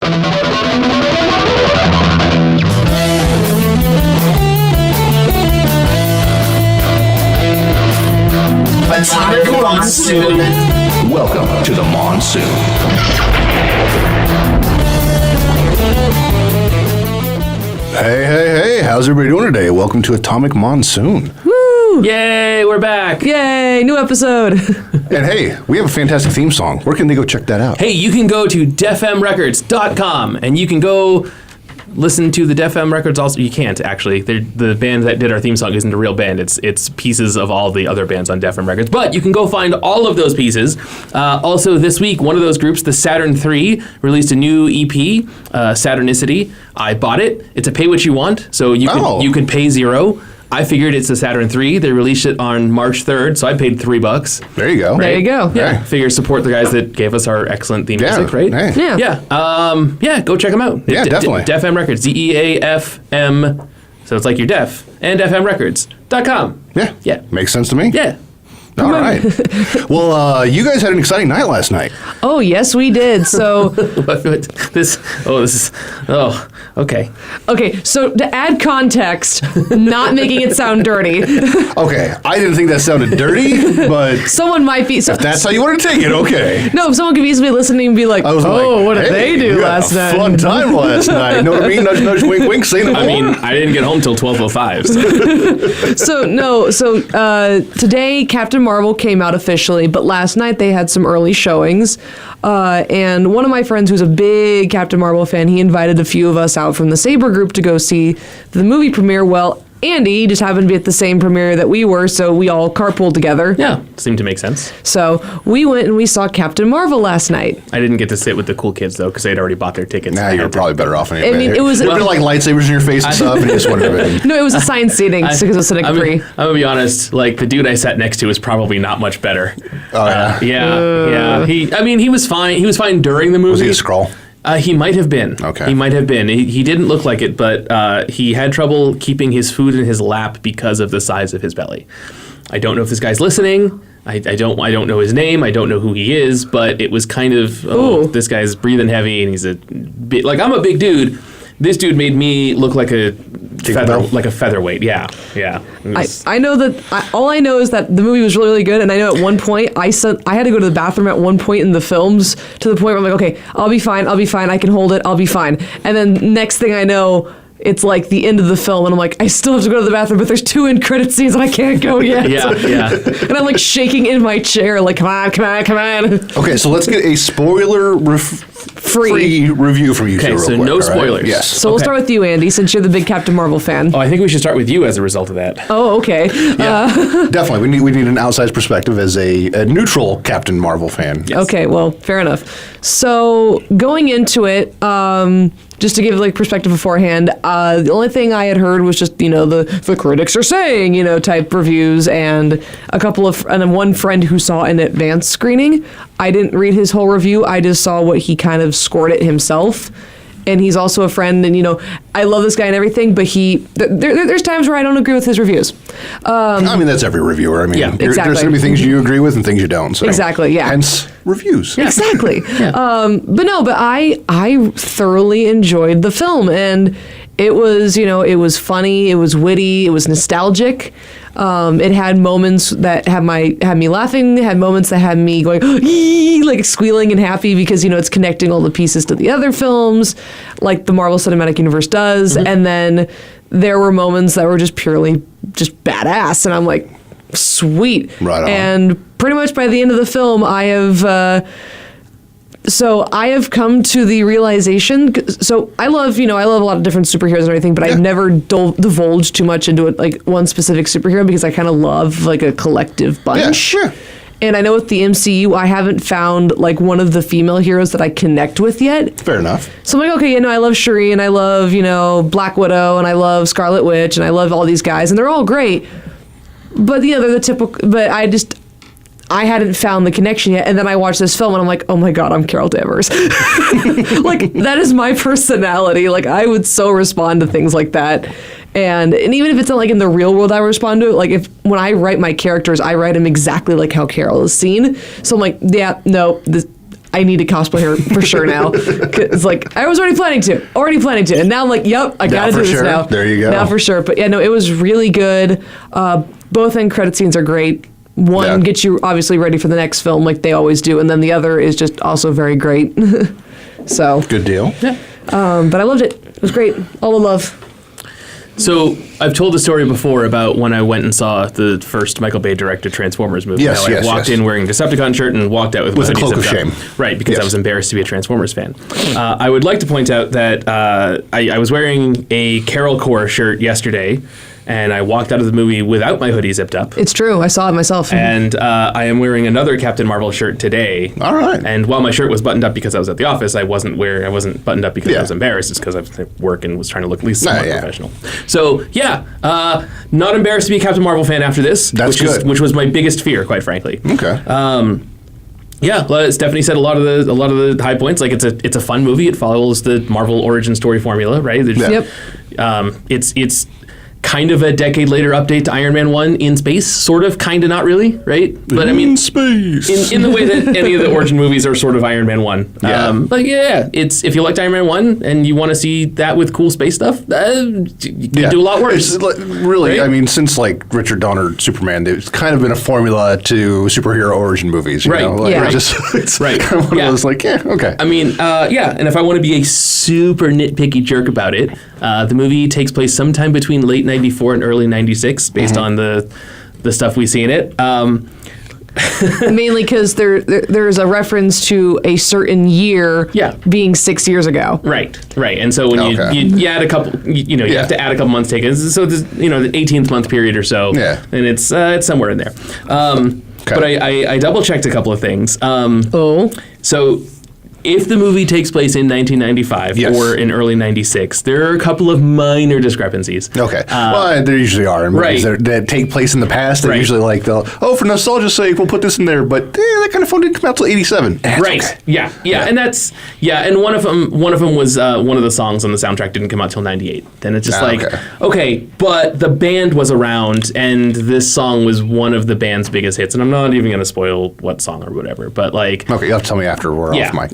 Atomic Monsoon. Welcome to the Monsoon. Hey, how's everybody doing today? Welcome to Atomic Monsoon. Woo! Yay, we're back. Yay, new episode. And hey, we have a fantastic theme song. Where can they go check that out? Hey, you can go to defmrecords.com and you can go listen to the Def M Records also. You can't, actually. The band that did our theme song isn't a real band. It's pieces of all the other bands on Def M Records. But you can go find all of those pieces. Also, this week, one of those groups, the Saturn III, released a new EP, Saturnicity. I bought it. It's a pay what you want, so you could pay $0. I figured it's the Saturn III. They released it on March 3rd, so I paid $3. There you go. Right? There you go. Yeah. Figure support the guys that gave us our excellent theme music, right? Hey. Yeah. Go check them out. Yeah, definitely. Def M Records, DEAFM. So it's like you're deaf. And defmrecords.com. Yeah. Makes sense to me. Yeah. All right. Well, you guys had an exciting night last night. Oh, yes, we did. So, Okay. Okay, so to add context, not making it sound dirty. Okay, I didn't think that sounded dirty, but Someone might be. if that's how you want to take it, okay. No, someone could easily be listening and be like, what did they do last night? Fun time last night. You know what I mean? Nudge, nudge, wink, wink, say no more. I mean, I didn't get home till 12:05. So today Captain Marvel came out officially, but last night they had some early showings. And one of my friends who's a big Captain Marvel fan, he invited a few of us out from the Saber group to go see the movie premiere. Well, Andy just happened to be at the same premiere that we were, so we all carpooled together. Yeah, seemed to make sense. So we went and we saw Captain Marvel last night. I didn't get to sit with the cool kids, though, because they'd already bought their tickets. Nah, you're probably better off anyway. I mean, it was... There'd been like lightsabers in your face and stuff, and you just wanted to... No, it was assigned seating because it was sitting free. I'm going to be honest, like, the dude I sat next to was probably not much better. Oh, yeah? Yeah. He was fine. He was fine during the movie. Was he a Skrull? He might have been. Okay. He might have been. He didn't look like it, but he had trouble keeping his food in his lap because of the size of his belly. I don't know if this guy's listening. I don't know his name. I don't know who he is, but it was kind of, this guy's breathing heavy, and he's I'm a big dude. This dude made me look like a featherweight. Yeah. I know that. All I know is that the movie was really, really good, and I know at one point I had to go to the bathroom at one point in the films to the point where I'm like, okay, I'll be fine. I can hold it. I'll be fine. And then next thing I know, it's like the end of the film, and I'm like, I still have to go to the bathroom, but there's 2 end credit scenes, and I can't go yet. Yeah. And I'm like shaking in my chair, like, come on. Okay, so let's get a spoiler free review from you two real so quick, no spoilers. Right? Yes. So we'll start with you, Andy, since you're the big Captain Marvel fan. Oh, I think we should start with you as a result of that. Oh, okay. Definitely. We need an outsized perspective as a neutral Captain Marvel fan. Yes. Okay, well, fair enough. So going into it, just to give like perspective beforehand, the only thing I had heard was just, the critics are saying, type reviews, and one friend who saw an advanced screening. I didn't read his whole review. I just saw what he kind of scored it himself. And he's also a friend, and I love this guy and everything, but there's times where I don't agree with his reviews. I mean, that's every reviewer. I mean, exactly. There's going to be things you agree with and things you don't. So. Exactly, yeah. Hence, reviews. Yeah. Exactly. Yeah. But I thoroughly enjoyed the film, and it was, it was funny, it was witty, it was nostalgic. It had moments that had me laughing. It had moments that had me going, like squealing and happy because, it's connecting all the pieces to the other films, like the Marvel Cinematic Universe does. Mm-hmm. And then there were moments that were just purely just badass. And I'm like, sweet. Right on. And pretty much by the end of the film, I have come to the realization. So I love a lot of different superheroes and everything, but I've never divulged too much into it, like one specific superhero, because I kind of love like a collective bunch. Yeah, sure. And I know with the MCU, I haven't found like one of the female heroes that I connect with yet. Fair enough. So I'm like, okay, I love Shuri, and I love, Black Widow, and I love Scarlet Witch, and I love all these guys, and they're all great. But they're the typical. But I hadn't found the connection yet, and then I watched this film, and I'm like, oh my god, I'm Carol Danvers. Like, that is my personality. Like, I would so respond to things like that. And even if it's not like in the real world I respond to it, like when I write my characters, I write them exactly like how Carol is seen. So I'm like, I need to cosplay her for sure now. It's like I was already planning to, and now I'm like, yep, I gotta do this sure. now. There you go. Now for sure. But yeah, no, it was really good. Both end credit scenes are great. One gets you obviously ready for the next film, like they always do, and then the other is just also very great. So Good deal. Yeah. but I loved it. It was great. All the love. So I've told the story before about when I went and saw the first Michael Bay directed Transformers movie. Yes, How I yes, walked yes. in wearing a Decepticon shirt and walked out with With my a hoodie cloak of zipped up. shame. Right, because Yes. I was embarrassed to be a Transformers fan. I would like to point out that I was wearing a Carol Corps shirt yesterday, and I walked out of the movie without my hoodie zipped up. It's true. I saw it myself. And I am wearing another Captain Marvel shirt today. All right. And while my shirt was buttoned up because I was at the office, I wasn't buttoned up because I was embarrassed. It's because I was at work and was trying to look at least somewhat professional. So not embarrassed to be a Captain Marvel fan after this. That's good. Which was my biggest fear, quite frankly. Okay. Stephanie said a lot of the high points. Like it's a fun movie. It follows the Marvel origin story formula, right? Yep. It's kind of a decade later update to Iron Man 1 in space, sort of, kind of, not really, right? But I mean, space. in the way that any of the origin movies are sort of Iron Man 1. Yeah. But it's if you liked Iron Man 1 and you want to see that with cool space stuff, you can do a lot worse. It's really, Right? I mean, since like Richard Donner Superman, it's kind of been a formula to superhero origin movies. You Right. know? Like, Yeah. It's Right. kind of one Yeah. of those like, okay. I mean, and if I want to be a super nitpicky jerk about it, the movie takes place sometime between late 94 and early 96, based on the stuff we see in it. Mainly because there's a reference to a certain year being 6 years ago. Right. And so when you add a couple, you have to add a couple months taken. So there's, the 18th month period or so. Yeah. And it's somewhere in there. But I double checked a couple of things. So if the movie takes place in 1995 or in early 96, there are a couple of minor discrepancies. Okay. Well, there usually are in movies that take place in the past. They're usually like, for nostalgia's sake, we'll put this in there. But that kind of film didn't come out till 87. Right. Okay. Yeah. And that's and one of them was one of the songs on the soundtrack didn't come out till 98. Then it's just okay, but the band was around, and this song was one of the band's biggest hits. And I'm not even going to spoil what song or whatever, but like. Okay, you'll have to tell me after we're off mic.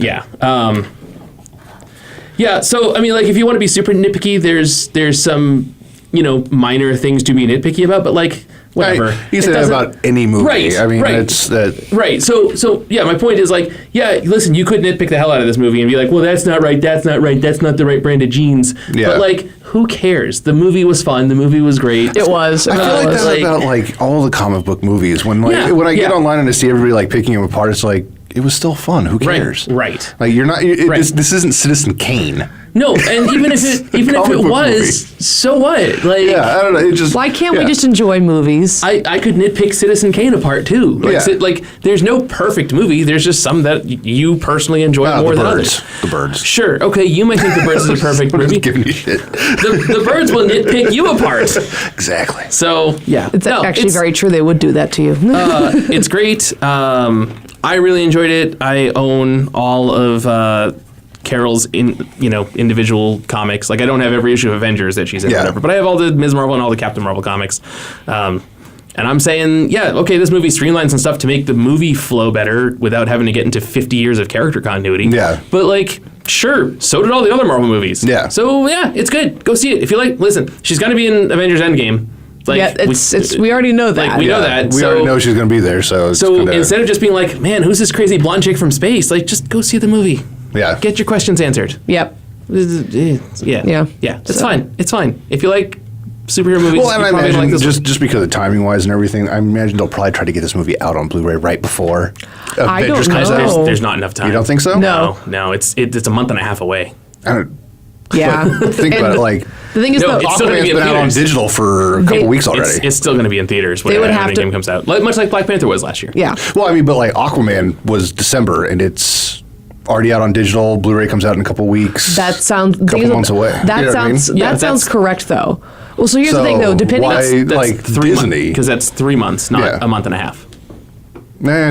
So I mean, like, if you want to be super nitpicky, there's some minor things to be nitpicky about, but like whatever. You say that about any movie. Right. I mean, it's that. Right. So my point is like, listen, you could nitpick the hell out of this movie and be like, well, that's not right, that's not the right brand of jeans. Yeah. But like, who cares? The movie was fun. The movie was great. It was. I feel like that's about like all the comic book movies. When I get online and I see everybody like picking them apart, it's like, it was still fun. Who cares? Right. Like you're not. This isn't Citizen Kane. No, and even if it was, so what? Like, I don't know. It just. Why can't we just enjoy movies? I could nitpick Citizen Kane apart too. Like, there's no perfect movie. There's just some that you personally enjoy more than others. The Birds. Sure. Okay, you might think The Birds is a perfect movie. Just giving you shit. The Birds will nitpick you apart. Exactly. So it's actually very true. They would do that to you. It's great. I really enjoyed it. I own all of Carol's individual comics. Like, I don't have every issue of Avengers that she's in, or whatever, but I have all the Ms. Marvel and all the Captain Marvel comics. And I'm saying, this movie streamlines some stuff to make the movie flow better without having to get into 50 years of character continuity. Yeah. But like, sure, so did all the other Marvel movies. Yeah. So it's good. Go see it. If you like, listen, she's going to be in Avengers Endgame. Like, we already know that. Like, we know that. We already know she's going to be there. So instead of just being like, man, who's this crazy blonde chick from space? Like, just go see the movie. Yeah. Get your questions answered. Yep. Yeah. It's fine. It's fine. If you like superhero movies, well, and I imagine like this just because of timing wise and everything, I imagine they'll probably try to get this movie out on Blu-ray right before Avengers comes out. There's not enough time. You don't think so? No. It's a month and a half away. I don't. Yeah. Think about it. Like, the thing is, Aquaman's been out on digital for a couple weeks already. It's still going to be in theaters when the game comes out, much like Black Panther was last year. Yeah. Well, I mean, but like Aquaman was December, and it's already out on digital. Blu-ray comes out in a couple weeks. That sounds a couple months away. That sounds correct, though. Well, so here's the thing, though. Depending on that's 3 Disney, because that's 3 months, not a month and a half.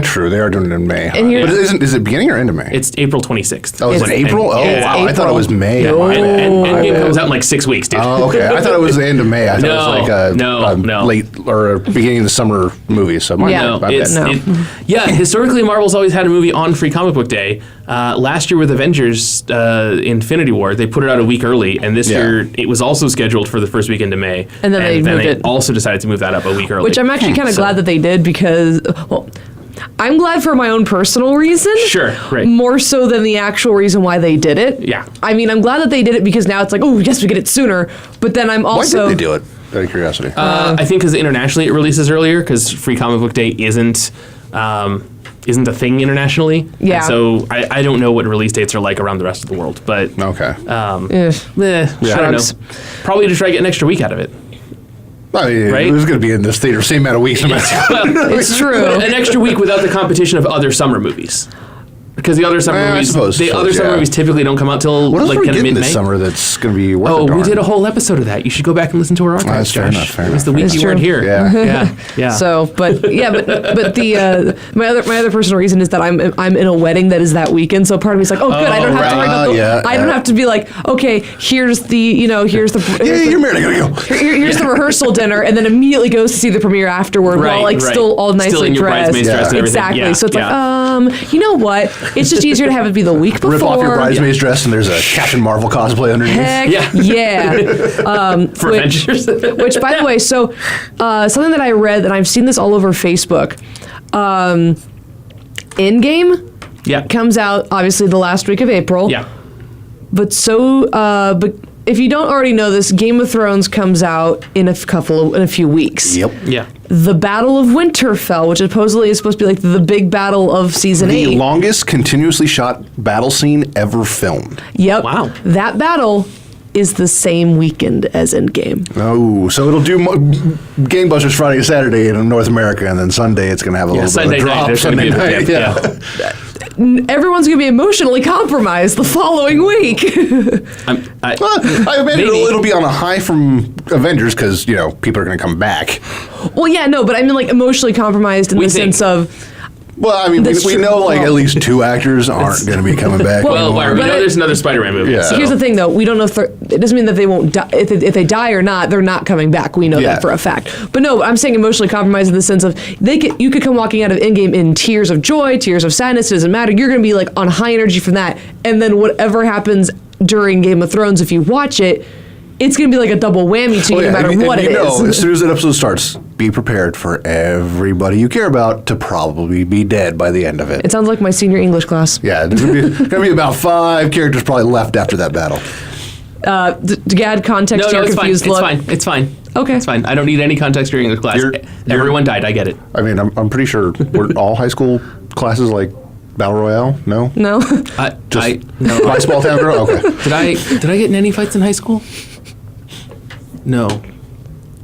True. They are doing it in May. But is it beginning or end of May? It's April 26th. Oh, is it April? Wow. April. I thought it was May. Yeah. And Endgame comes out in like 6 weeks, dude. Oh, okay. I thought it was the end of May. I thought it was like no. late or beginning of the summer movie. So Historically, Marvel's always had a movie on Free Comic Book Day. Last year with Avengers Infinity War, they put it out a week early, and this year it was also scheduled for the first weekend of May. And then they moved it. Also decided to move that up a week early. Which I'm actually kind of glad that they did because, well, I'm glad for my own personal reason. Sure, right. More so than the actual reason why they did it. Yeah. I mean, I'm glad that they did it because now it's like, oh, yes, we get it sooner. But then I'm also... Why did they do it? Out of curiosity. I think because internationally it releases earlier, because Free Comic Book Day isn't a thing internationally. Yeah. And so I don't know what release dates are like around the rest of the world, but Okay. I don't know. Probably to try to get an extra week out of it. I mean, Right? it was going to be in this theater same amount of weeks. It's true. An extra week without the competition of other summer movies. Because the other summer I movies, suppose, summer movies typically don't come out till What else like are we kind of getting mid-May. this summer that's going to be worth Oh, a darn? we did a whole episode of that. You should go back and listen to our archives, That's fair Josh. enough, fair It was the enough. week It's you true. weren't here. Yeah. Yeah. So, but my other personal reason is that I'm in a wedding that is that weekend. So part of me is like, oh, good, I don't have to worry about I don't have to be like, okay, here's the Yeah, you're married. I got to go. here's the rehearsal dinner, and then immediately goes to see the premiere afterward while like still all nicely Still in your dressed. bridesmaids dress and everything. Exactly. Yeah, So it's yeah. like, you know what? It's just easier to have it be the week before. Rip off your bridesmaid's dress and there's a Captain Marvel cosplay underneath. Heck yeah. For Avengers. Which, by the way, so something that I read, and I've seen this all over Facebook. Endgame Yeah. comes out obviously the last week of April. Yeah. But if you don't already know this, Game of Thrones comes out in a few weeks. Yep. Yeah. The Battle of Winterfell, which supposedly is supposed to be like the big battle of season The 8. longest continuously shot battle scene ever filmed. Yep. Wow. That battle is the same weekend as Endgame. Oh, so it'll do Gangbusters Friday and Saturday in North America, and then Sunday it's going to have a little Sunday bit of a night, drop. there's gonna be a Sunday dip, night, yeah. Everyone's going to be emotionally compromised the following week. I imagine Maybe. it'll be on a high from Avengers because, people are going to come back. Well, yeah, no, but I mean like emotionally compromised in the think- sense of... Well, I mean, That's we true. know like Well- at least 2 actors aren't going to be coming back. Well, anymore. We but know it- there's another Spider-Man movie. Yeah. So. Here's the thing, though. We don't know it doesn't mean that they won't die. If they die or not, they're not coming back. We know Yeah. that for a fact. But no, I'm saying emotionally compromised in the sense of you could come walking out of Endgame in tears of joy, tears of sadness. It doesn't matter. You're going to be like on high energy from that, and then whatever happens during Game of Thrones, if you watch it, it's going to be like a double whammy to you, no matter what it is. As soon as that episode starts, be prepared for everybody you care about to probably be dead by the end of it. It sounds like my senior English class. Yeah, there's going to be about 5 characters probably left after that battle. To add context to No, your it's fine. confused It's look. fine. It's fine. Okay. It's fine. I don't need any context during the class. Everyone died. I get it. I mean, I'm pretty sure we're all high school classes like Battle Royale? No? No? No. My small town girl? Okay. Did I get in any fights in high school? No.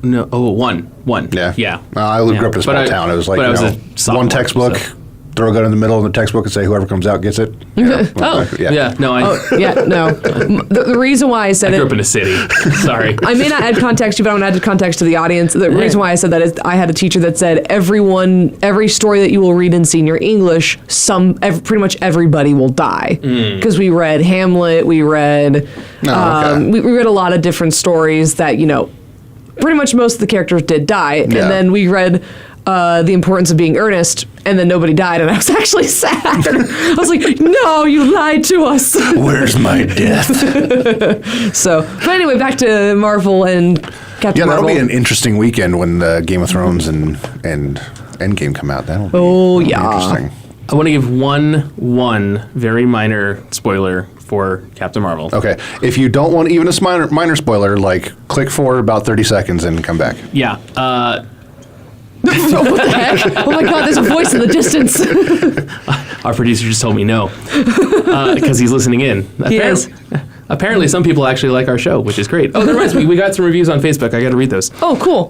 Oh, one. Yeah. Yeah. I grew up in a small town. It was like, but I was a one sophomore, textbook, so. throw a gun in the middle of the textbook and say whoever comes out gets it. Oh, yeah. No, I Yeah, no. The reason why I said grew it... up in a city. Sorry. I may not add context to you, but I want to add context to the audience. The reason why I said that is I had a teacher that said every story that you will read in senior English, pretty much everybody will die. Because we read Hamlet, we read we read a lot of different stories that, pretty much most of the characters did die. And then we read the importance of being earnest, and then nobody died, and I was actually sad. I was like, no, you lied to us. Where's my death? But anyway, back to Marvel and Captain Yeah, that'll Marvel. be an interesting weekend when Game of Thrones and Endgame come out. That'll be interesting. I want to give one very minor spoiler for Captain Marvel. Okay, if you don't want even a minor spoiler, click for about 30 seconds and come back. Yeah. What the heck? Oh my God, there's a voice in the distance. Our producer just told me no because he's listening in. He is. Apparently, some people actually like our show, which is great. Oh, that reminds me, we got some reviews on Facebook. I got to read those. Oh, cool.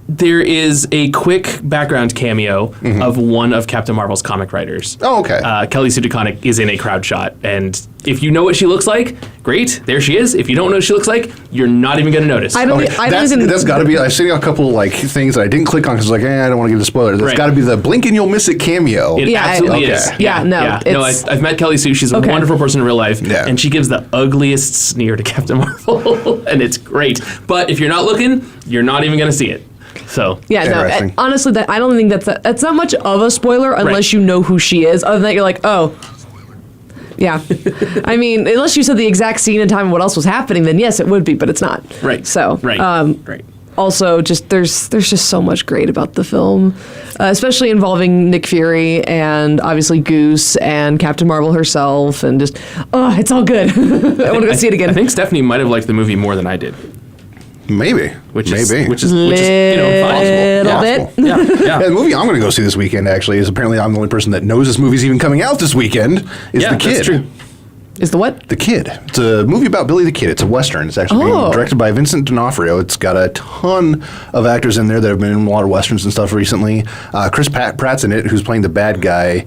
There is a quick background cameo of one of Captain Marvel's comic writers. Oh, okay. Kelly Sue DeConnick is in a crowd shot, and if you know what she looks like, great, there she is. If you don't know what she looks like, you're not even going to notice. That's got to be. I've seen a couple things that I didn't click on because I don't want to give the spoiler. That's got to be the blink and you'll miss it cameo. It absolutely is. I've met Kelly Sue. She's a wonderful person in real life, and she gives the ugliest sneer to Captain Marvel, and it's great. But if you're not looking, you're not even going to see it. So Yeah, no. Interesting. Honestly, that I don't think that's not much of a spoiler unless you know who she is. Other than that, you're like, oh, yeah. I mean, unless you said the exact scene and time and what else was happening, then yes, it would be, but it's not. Right. So Right. Right. Also, just there's just so much great about the film, especially involving Nick Fury and obviously Goose and Captain Marvel herself, and just it's all good. I want to go see it again. I think Stephanie might have liked the movie more than I did. Maybe. Which is little possible. bit. Yeah. Yeah, the movie I'm going to go see this weekend actually is apparently I'm the only person that knows this movie's even coming out this weekend. Is The Kid. That's true. Is the what? The Kid. It's a movie about Billy the Kid. It's a Western. It's actually being directed by Vincent D'Onofrio. It's got a ton of actors in there that have been in a lot of Westerns and stuff recently. Chris Pratt's in it, who's playing the bad guy,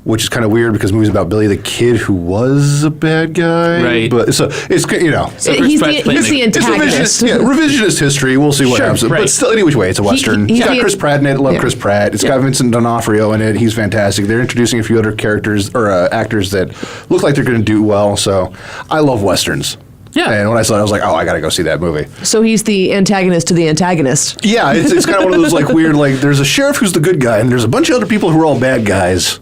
which is kind of weird because the movie's about Billy the Kid who was a bad guy. Right. But so it's, So He's Chris Pratt's the playing antagonist. It's revisionist history. We'll see what happens. right. But still, any which way, it's a Western. he's It's got the- Chris Pratt in it. I love yeah. Chris Pratt. It's got Vincent D'Onofrio in it. He's fantastic. They're introducing a few other characters or actors that look like they're going to do well. So I love Westerns. Yeah. And when I saw it, I was like, oh, I got to go see that movie. So he's the antagonist to the antagonist. Yeah, it's kind of one of those like weird, like there's a sheriff who's the good guy and there's a bunch of other people who are all bad guys.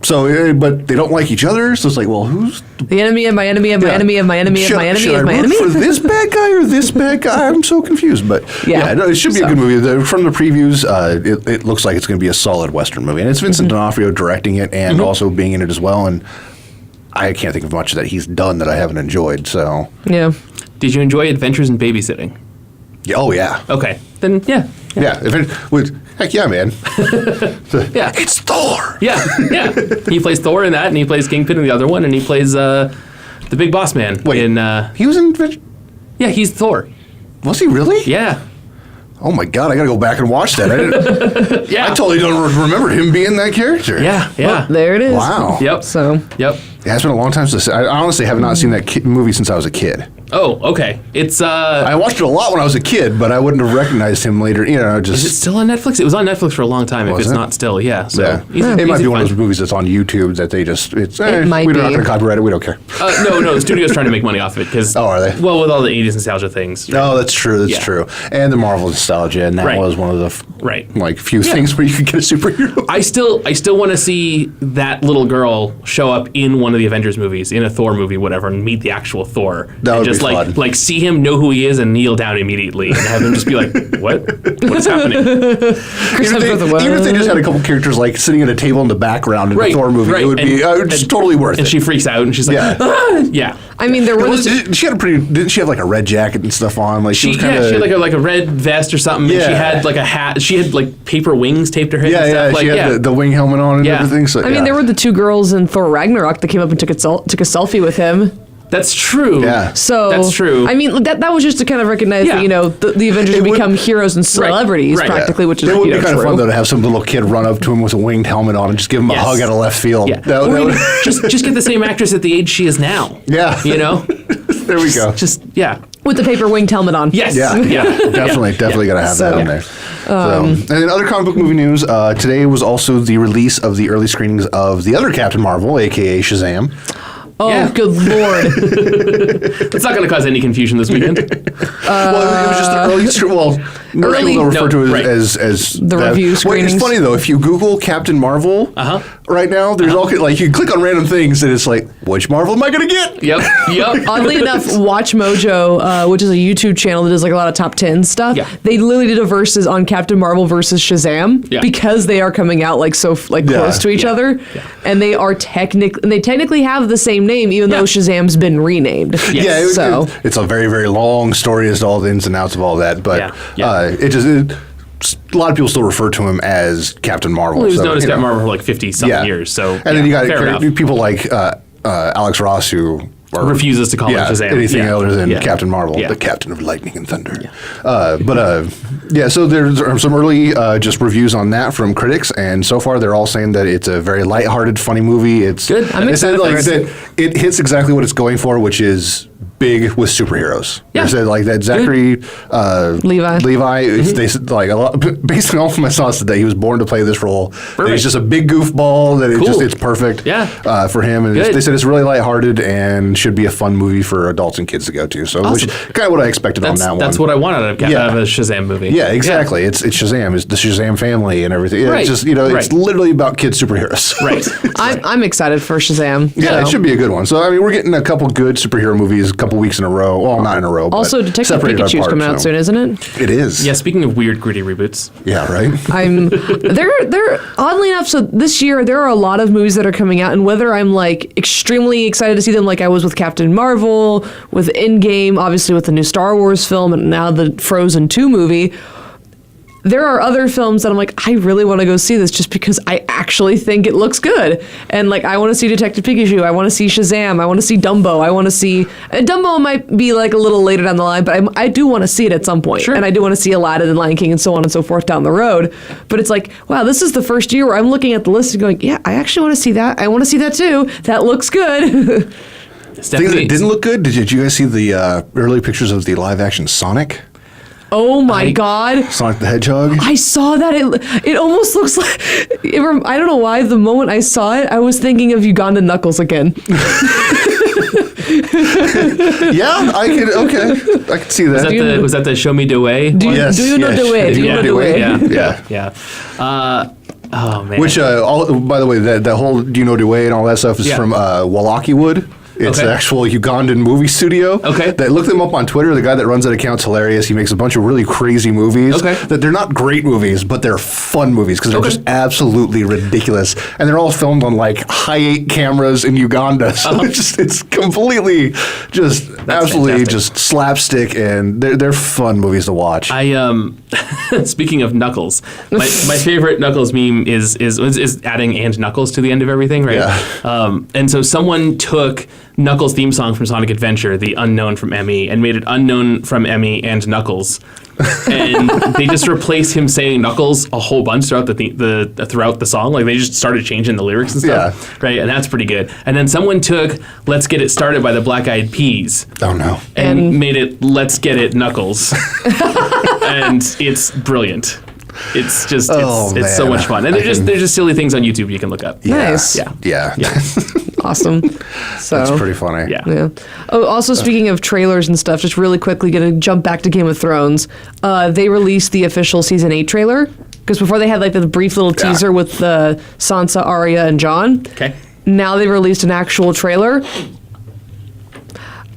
So, but they don't like each other. So it's like, well, who's The enemy of my enemy of my enemy of my enemy of my enemy should of I my root enemy. for this bad guy or this bad guy? I'm so confused. But Yeah. no, it should be a So- good movie. From the previews, it looks like it's going to be a solid Western movie, and it's Vincent D'Onofrio directing it and also being in it as well. And I can't think of much that he's done that I haven't enjoyed. So, Yeah. Did you enjoy Adventures in Babysitting? yeah, oh yeah, Okay. Then yeah. yeah. Heck yeah, man. Yeah. It's Thor. Yeah. Yeah. He plays Thor in that, and he plays Kingpin in the other one, and he plays the Big Boss Man Wait. in. He was in. Yeah, he's Thor. Was he really? Yeah. Oh my god, I got to go back and watch that. Yeah. I totally don't remember him being that character. Yeah. Yeah. There it is. Wow. Yep. So Yep. Yeah, it's been a long time since I honestly have not seen that movie since I was a kid. Oh, okay. It's I watched it a lot when I was a kid, but I wouldn't have recognized him later. You know, Is it just still on Netflix? It was on Netflix for a long time. Was if it's it? not still, yeah. So yeah. easy- It might easy be one of find. those movies that's on YouTube that they just might we're not be. going to copyright it. We don't care. No. The studio's trying to make money off of it because. Oh, are they? Well, with all the '80s nostalgia things. No, that's true. That's Yeah. true. And the Marvel nostalgia, and that Right. was one of the Right. like few things where you could get a superhero. I still want to see that little girl show up in one of the Avengers movies, in a Thor movie, whatever, and meet the actual Thor. That and would just be like fun. like see him, know who he is, and kneel down immediately, and have him just be like, "What? What is happening?" Chris Even if they just had a couple characters like sitting at a table in the background in Right, the Thor movie, right. it would be just totally worth And it. she freaks out, and she's like, Yeah. "Ah!" Yeah. I mean, there was She had didn't she have like a red jacket and stuff on? Like she was kind of. She had like a red vest or something, and she Yeah. had like a hat. She had like paper wings taped to her head Yeah, and yeah, stuff. she Like, had the wing helmet on and Yeah. everything. So I mean, there were the two girls in Thor Ragnarok that came up and took a selfie with him. That's true. Yeah. So That's true. I mean, that was just to kind of recognize Yeah. that the Avengers It would would- become heroes and celebrities Right. practically, which is It would be true. kind of fun though to have some little kid run up to him with a winged helmet on and just give him a Yes. hug out of left field. Yeah. That Or would- even just get the same actress at the age she is now. Yeah. You know? there we go. Just yeah. With the paper winged helmet on. Yes. Yeah, definitely got to have that So- in there. And then other comic book movie news. Today was also the release of the early screenings of the other Captain Marvel, aka Shazam. Oh, Yeah. good lord. It's not going to cause any confusion this weekend. Well, it was just an early. Well, most Early- people refer No, to it right. as The that. review Well, screenings. it's funny though. If you Google Captain Marvel right now, there's all like you can click on random things and it's like, which Marvel am I going to get? Yep. Oddly enough, Watch Mojo, which is a YouTube channel that does like a lot of top 10 stuff, Yeah. they literally did a versus on Captain Marvel versus Shazam Yeah. because they are coming out like so close to each other, and they technically have the same name even though Shazam's been renamed. Yeah, so it's a very, very long story as to all the ins and outs of all that, but a lot of people still refer to him as Captain Marvel. Well, he was so, known as you Captain know. Marvel for like 50-something years. So and then you got fair enough. people like Alex Ross who Refuses to call him Shazam. anything Yeah. other than Yeah. Captain Marvel, Yeah. the Captain of Lightning and Thunder. So there's some early just reviews on that from critics, and so far they're all saying that it's a very lighthearted, funny movie. It's Good. I'm they said, excited for that it hits exactly what it's going for, which is big with superheroes. Yeah. They said like that Zachary Levi. They said like a lot. Basically, all from I saw today, he was born to play this role. That he's just a big goofball. That it's perfect. Yeah. For him. And they said it's really lighthearted and should be a fun movie for adults and kids to go to. So, which kind of what I expected on that one. That's what I want out of a Shazam movie. Yeah, exactly. Yeah. It's Shazam. It's the Shazam family and everything. Right. It's just it's literally about kid superheroes. Right. I'm excited for Shazam. Yeah, it should be a good one. So I mean, we're getting a couple good superhero movies a couple weeks in a row. Well, not in a row. Also, but Detective separated Pikachu's apart, coming out soon, isn't it? It is. Yeah. Speaking of weird, gritty reboots. Yeah. Right. They're oddly enough. So this year there are a lot of movies that are coming out, and whether I'm like extremely excited to see them, like I was with Captain Marvel, with Endgame, obviously with the new Star Wars film, and now the Frozen 2 movie. There are other films that I'm like, I really want to go see this just because I actually think it looks good. And like, I want to see Detective Pikachu. I want to see Shazam. I want to see Dumbo. I want to see... Dumbo might be like a little later down the line, but I do want to see it at some point. Sure. And I do want to see Aladdin and Lion King and so on and so forth down the road. But it's like, wow, this is the first year where I'm looking at the list and going, yeah, I actually want to see that. I want to see that too. That looks good. Things that didn't look good. Did you guys see the early pictures of the live-action Sonic? Oh my God. Sonic the Hedgehog? I saw that. It almost looks like... I don't know why. The moment I saw it, I was thinking of Uganda Knuckles again. Yeah, I could see that. Was that the Show Me the Way? Do you know the way? Do you know the way? Yeah. Oh man. Which, by the way, that whole Do You Know the Way and all that stuff is from Wallachiwood. It's an actual Ugandan movie studio. Okay. That look them up on Twitter. The guy that runs that account's hilarious. He makes a bunch of really crazy movies. Okay. That they're not great movies, but they're fun movies because they're just absolutely ridiculous. And they're all filmed on like high-8 cameras in Uganda. So it's completely just absolutely just slapstick, and they're fun movies to watch. Speaking of Knuckles, my favorite Knuckles meme is adding and Knuckles to the end of everything, right? Yeah. And so someone took Knuckles' theme song from Sonic Adventure, the Unknown from Emmy, and made it Unknown from Emmy and Knuckles. And they just replaced him saying Knuckles a whole bunch throughout throughout the song. Like they just started changing the lyrics and stuff. Right, and that's pretty good. And then someone took "Let's Get It Started" by the Black Eyed Peas. Oh no! And made it "Let's Get It Knuckles," and it's brilliant. It's just it's so much fun, and they're just silly things on YouTube you can look up. Yeah. Nice. Yeah. Awesome. So that's pretty funny. Yeah. Oh, also speaking of trailers and stuff, just really quickly going to jump back to Game of Thrones. They released the official season 8 trailer because before they had like the brief little teaser with Sansa, Arya, and Jon. Okay. Now they released an actual trailer.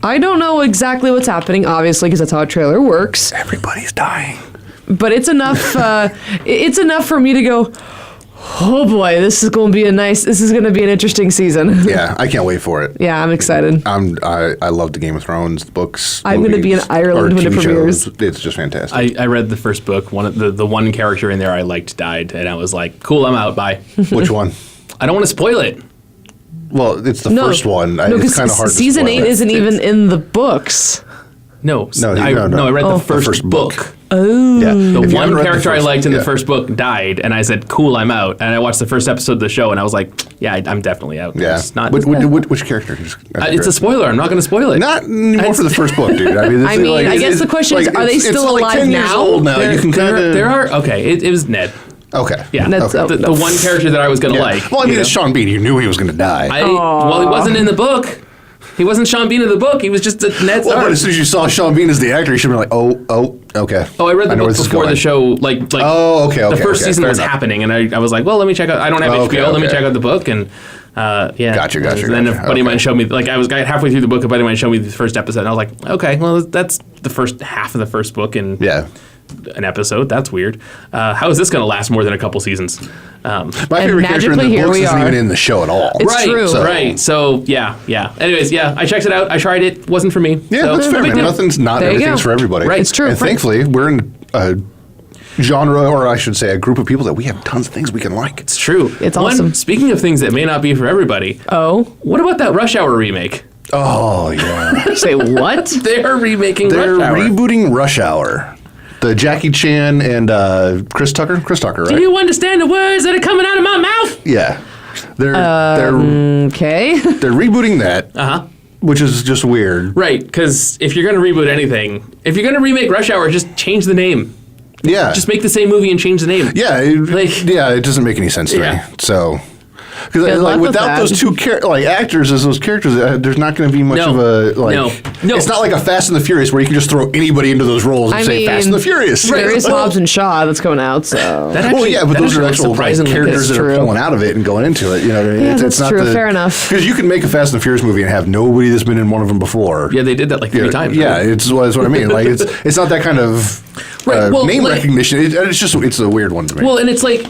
I don't know exactly what's happening, obviously, because that's how a trailer works. Everybody's dying. But it's enough. It's enough for me to go, oh boy, this is going to be an interesting season. Yeah, I can't wait for it. Yeah, I'm excited. I love the Game of Thrones books. I'm going to be in Ireland when it premieres. It's just fantastic. I read the first book. The one character in there I liked died, and I was like, cool, I'm out. Bye. Which one? I don't want to spoil it. Well, it's the first one. It's kind of hard to spoil. Season 8 isn't even in the books. No, I read the first book. Oh. Yeah. The one character I liked in the first book died, and I said, cool, I'm out. And I watched the first episode of the show, and I was like, yeah, I'm definitely out. Yeah. It's not, which character? it's a spoiler. I'm not going to spoil it. Not anymore for the first book, dude. I guess the question is, are they still alive 10 years now? old now. You can kind of... There are... Okay, it was Ned. Okay. Yeah. Okay. The one character that I was going to like. Well, I mean, it's Sean Bean. You knew he was going to die. Well, he wasn't in the book. He wasn't Sean Bean in the book. He was just Ned Stark. Well, but as soon as you saw Sean Bean as the actor, you should have been like, okay. Oh, I read the book before the show. Like okay. The first season was happening, and I was like, well, let me check out. I don't have HBO. Let me check out the book, and yeah. Gotcha. And then a buddy of mine showed me, like I was halfway through the book, a buddy of mine showed me the first episode, and I was like, okay, well, that's the first half of the first book, and an episode. That's weird. How is this going to last more than a couple seasons? My favorite character in the books isn't even in the show at all. It's true. Right. So, yeah. Anyways, I checked it out. I tried it. Wasn't for me. Yeah, so, that's fair, man. Everything's for everybody. Right. It's true. And thankfully, we're in a genre, or I should say a group of people that we have tons of things we can like. It's true. It's awesome. Speaking of things that may not be for everybody. Oh. What about that Rush Hour remake? Oh, yeah. Say what? They're remaking Rush Hour. They're rebooting Rush Hour. The Jackie Chan and Chris Tucker, right? Do you understand the words that are coming out of my mouth? Yeah. They're okay. They're rebooting that. Uh-huh. which is just weird. Right, because if you're going to reboot anything, if you're going to remake Rush Hour, just change the name. Yeah. Just make the same movie and change the name. Yeah, it doesn't make any sense to me. So, because like without those two actors as those characters, there's not going to be much of a No. It's not like a Fast and the Furious where you can just throw anybody into those roles and say Fast and the Furious. There is Hobbs and Shaw that's coming out. So but those are actual characters that are pulling out of it and going into it. You know what I mean? Yeah, that's true. Fair enough. Because you can make a Fast and the Furious movie and have nobody that's been in one of them before. Yeah, they did that like 3 times. Yeah, that's what I mean. Like it's not that kind of. Name recognition. It's a weird one to me. Well, and it's like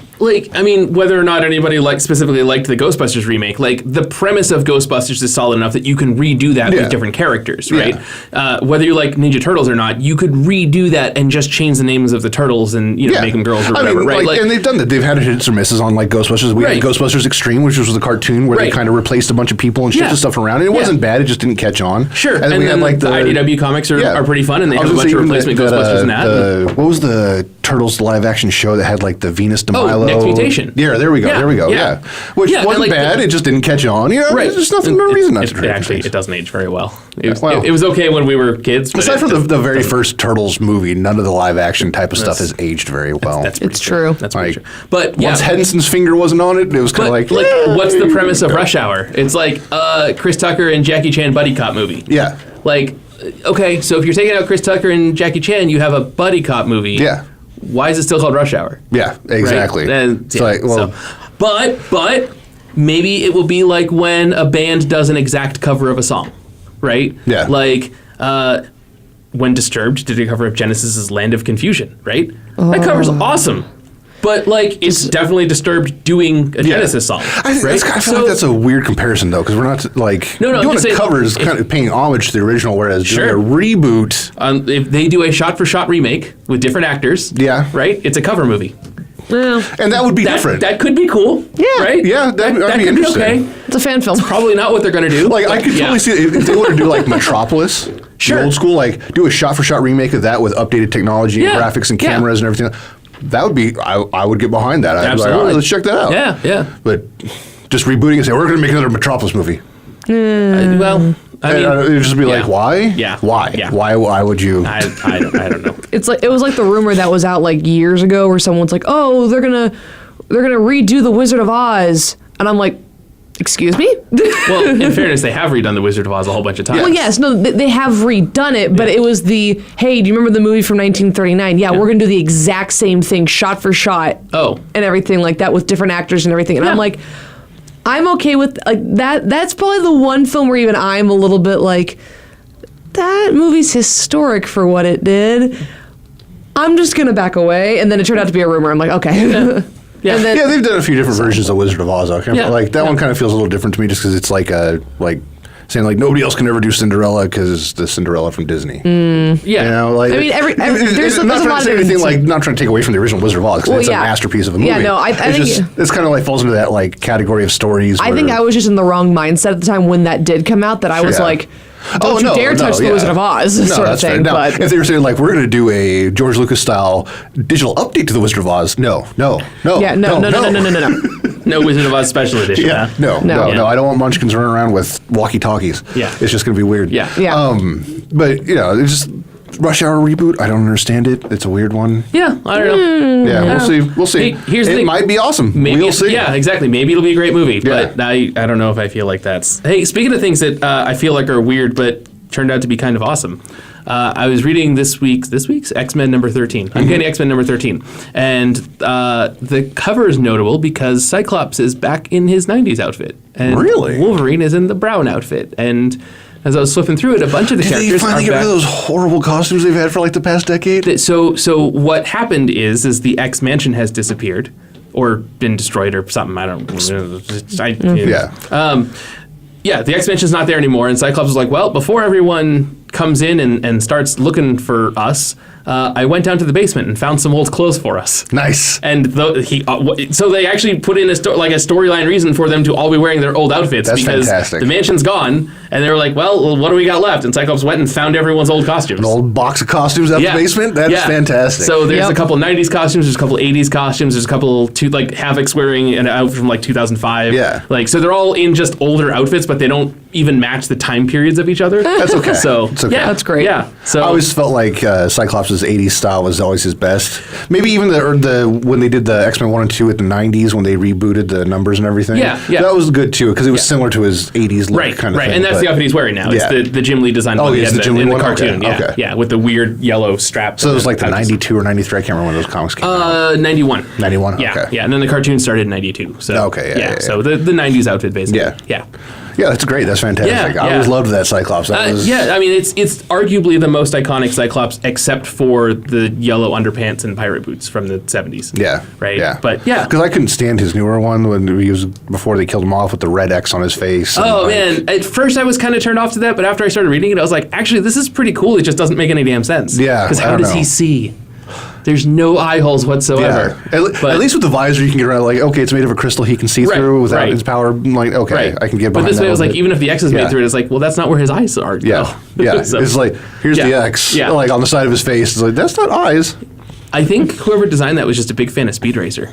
I mean, whether or not anybody specifically liked the Ghostbusters remake, like the premise of Ghostbusters is solid enough that you can redo that with different characters, right? Yeah. Whether you like Ninja Turtles or not, you could redo that and just change the names of the turtles and make them girls or whatever, right? And they've done that. They've had hits or misses on like Ghostbusters. We had Ghostbusters Extreme, which was the cartoon where they kind of replaced a bunch of people and shifted stuff around. And it wasn't bad. It just didn't catch on. Sure. And then we had like the IDW comics are pretty fun, and they have a bunch of replacement Ghostbusters in that. What was the Turtles live action show that had like the Venus de Milo? Next Mutation. Yeah, there we go. Yeah. Which wasn't bad. It just didn't catch on. There's just no reason not to try. Actually, it doesn't age very well. It was okay when we were kids. Aside from the very first Turtles movie, none of the live action type of stuff has aged very well. It's true. That's pretty true. But once Henderson's finger wasn't on it, it was kind of like what's the premise of Rush Hour? It's like Chris Tucker and Jackie Chan buddy cop movie. Yeah. Like, okay, so if you're taking out Chris Tucker and Jackie Chan, you have a buddy cop movie. Yeah. Why is it still called Rush Hour? Yeah, exactly. Right? But maybe it will be like when a band does an exact cover of a song, right? Yeah. Like when Disturbed did a cover of Genesis's Land of Confusion, right? That cover's awesome. But it's definitely Disturbed doing a Genesis song. I feel like that's a weird comparison though, because we're not doing a cover is kind of paying homage to the original, whereas doing a reboot. If they do a shot-for-shot remake with different actors, right? It's a cover movie. Well, and that would be different. That could be cool. Yeah. Right? Yeah, that'd be interesting. Okay. It's a fan film. It's probably not what they're going to do. I could totally see it if they were to do like Metropolis, the old school, do a shot-for-shot remake of that with updated technology and graphics and cameras and everything. That would be, I would get behind that. I'd be like, all right, let's check that out. Yeah. But just rebooting and saying, we're going to make another Metropolis movie. Well, I mean, it would just be like, why? Yeah. Why? Yeah. Why would you? I don't know. It was like the rumor that was out like years ago where someone's like, oh, they're gonna redo the Wizard of Oz, and I'm like, excuse me? Well, in fairness, they have redone the Wizard of Oz a whole bunch of times. Well, yes, no, they have redone it, but it was hey, do you remember the movie from 1939? Yeah, we're going to do the exact same thing, shot for shot. Oh. And everything like that with different actors and everything. And I'm like, I'm okay with that. That's probably the one film where even I'm a little bit like, that movie's historic for what it did. I'm just going to back away. And then it turned out to be a rumor. I'm like, okay. Yeah. They've done a few different versions of Wizard of Oz. That one kind of feels a little different to me, just because it's saying nobody else can ever do Cinderella because the Cinderella from Disney. Yeah, I mean, there's a lot of anything not trying to take away from the original Wizard of Oz, because it's a masterpiece of a movie. Yeah, no, I think it's kind of falls into that category of stories. I think I was just in the wrong mindset at the time when that did come out. That I was like, don't you dare touch the Wizard of Oz, sort of thing. Now, but if they were saying we're going to do a George Lucas style digital update to the Wizard of Oz, no. Yeah, no. No Wizard of Oz special edition. Yeah, huh? No. I don't want Munchkins running around with walkie-talkies. Yeah. It's just going to be weird. Yeah. But it's just Rush Hour reboot. I don't understand it. It's a weird one. Yeah, I don't know. Yeah, we'll see. Hey, here's the it thing. might be awesome. Maybe we'll see. Yeah, exactly. Maybe it'll be a great movie. But I don't know if I feel like that's... Hey, speaking of things that I feel like are weird but turned out to be kind of awesome. I was reading this week's X-Men number 13. I'm getting X-Men number 13. And the cover is notable because Cyclops is back in his 90s outfit. And really? Wolverine is in the brown outfit. And as I was flipping through it, a bunch of the characters they finally are get back. rid of those horrible costumes they've had for the past decade? So what happened is the X Mansion has disappeared or been destroyed or something. I don't know. Yeah, the X Mansion's not there anymore, and Cyclops was like, well, before everyone comes in and starts looking for us, I went down to the basement and found some old clothes for us. Nice. And so they actually put in a storyline reason for them to all be wearing their old outfits. That's because fantastic. The mansion's gone, and they were like, well, what do we got left? And Cyclops went and found everyone's old costumes. An old box of costumes out the basement? That's fantastic. So there's a couple 90s costumes, there's a couple 80s costumes, there's a couple Havoc's wearing an outfit from 2005. Yeah. So they're all in just older outfits, but they don't even match the time periods of each other. That's okay. So It's okay. yeah, That's great. Yeah. So I always felt like Cyclops' 80s style was always his best. Maybe even the when they did the X-Men 1 and 2 at the 90s when they rebooted the numbers and everything. Yeah. That was good too because it was similar to his 80s look kind of thing. And that's the outfit he's wearing now. Yeah. It's the Jim Lee design one he it's had the Jim Lee in the one? cartoon. Okay. Yeah, Okay. yeah, with the weird yellow strap. So it was like the 92 or 93. I can't remember when those comics came out. 91. 91. Yeah, Okay. yeah, and then the cartoon started in 92. So Okay, yeah. So the 90s outfit basically. Yeah. Yeah, that's great. That's fantastic. Yeah, I always yeah. loved that Cyclops. That was, Yeah, I mean it's arguably the most iconic Cyclops, except for the yellow underpants and pirate boots from the 70s. Yeah. Right. Yeah. But yeah. Because I couldn't stand his newer one when he was before they killed him off with the red X on his face. Oh man! At first I was kind of turned off to that, but after I started reading it, I was like, actually, this is pretty cool. It just doesn't make any damn sense. Yeah, Because I how don't does know. he see? There's no eye holes whatsoever. Yeah. At least with the visor, you can get around. Like, okay, it's made of a crystal he can see Right, through without right. his power. Like, okay, Right. I can get behind But this that way, it a was little like, bit. even if the X is Yeah. made through it, it's like, well, that's not where his eyes are. Yeah, though. yeah. So, It's like here's the yeah, X, yeah. like on the side of his face. It's like that's not eyes. I think whoever designed that was just a big fan of Speed Racer.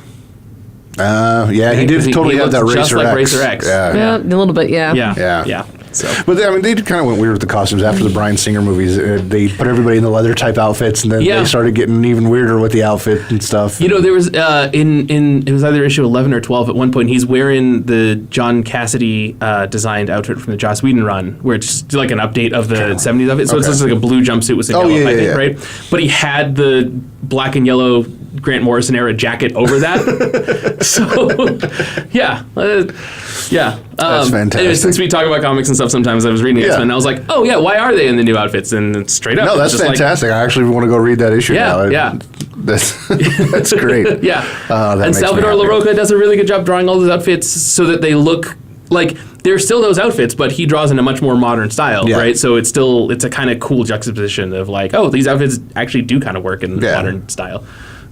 Yeah, he Right? did 'Cause totally he have that looks Racer just like X. Racer X. Yeah, a little bit. Yeah. Yeah. So. But I mean, they kind of went weird with the costumes after the Bryan Singer movies. They put everybody in the leather type outfits, and then Yeah. they started getting even weirder with the outfit and stuff. You know, there was in it was either issue 11 or 12 at one point. He's wearing the John Cassidy designed outfit from the Joss Whedon run, where it's just like an update of the 70s of it. So it's Okay. just like a blue jumpsuit with some Oh, yellow yeah, piping, yeah. right? But he had the black and yellow Grant Morrison era jacket over that. So, yeah. Yeah. That's fantastic. Anyway, since we talk about comics and stuff sometimes, I was reading Yeah. X-Men and I was like, oh, yeah, why are they in the new outfits? And it's straight up. No, it's that's just like, fantastic. I actually want to go read that issue Yeah, now. yeah. That's great. Yeah. That And makes me Salvador happy. LaRocca does a really good job drawing all those outfits so that they look like they're still those outfits, but he draws in a much more modern style, Yeah. right? So it's a kind of cool juxtaposition of like, oh, these outfits actually do kind of work in the Yeah. modern style.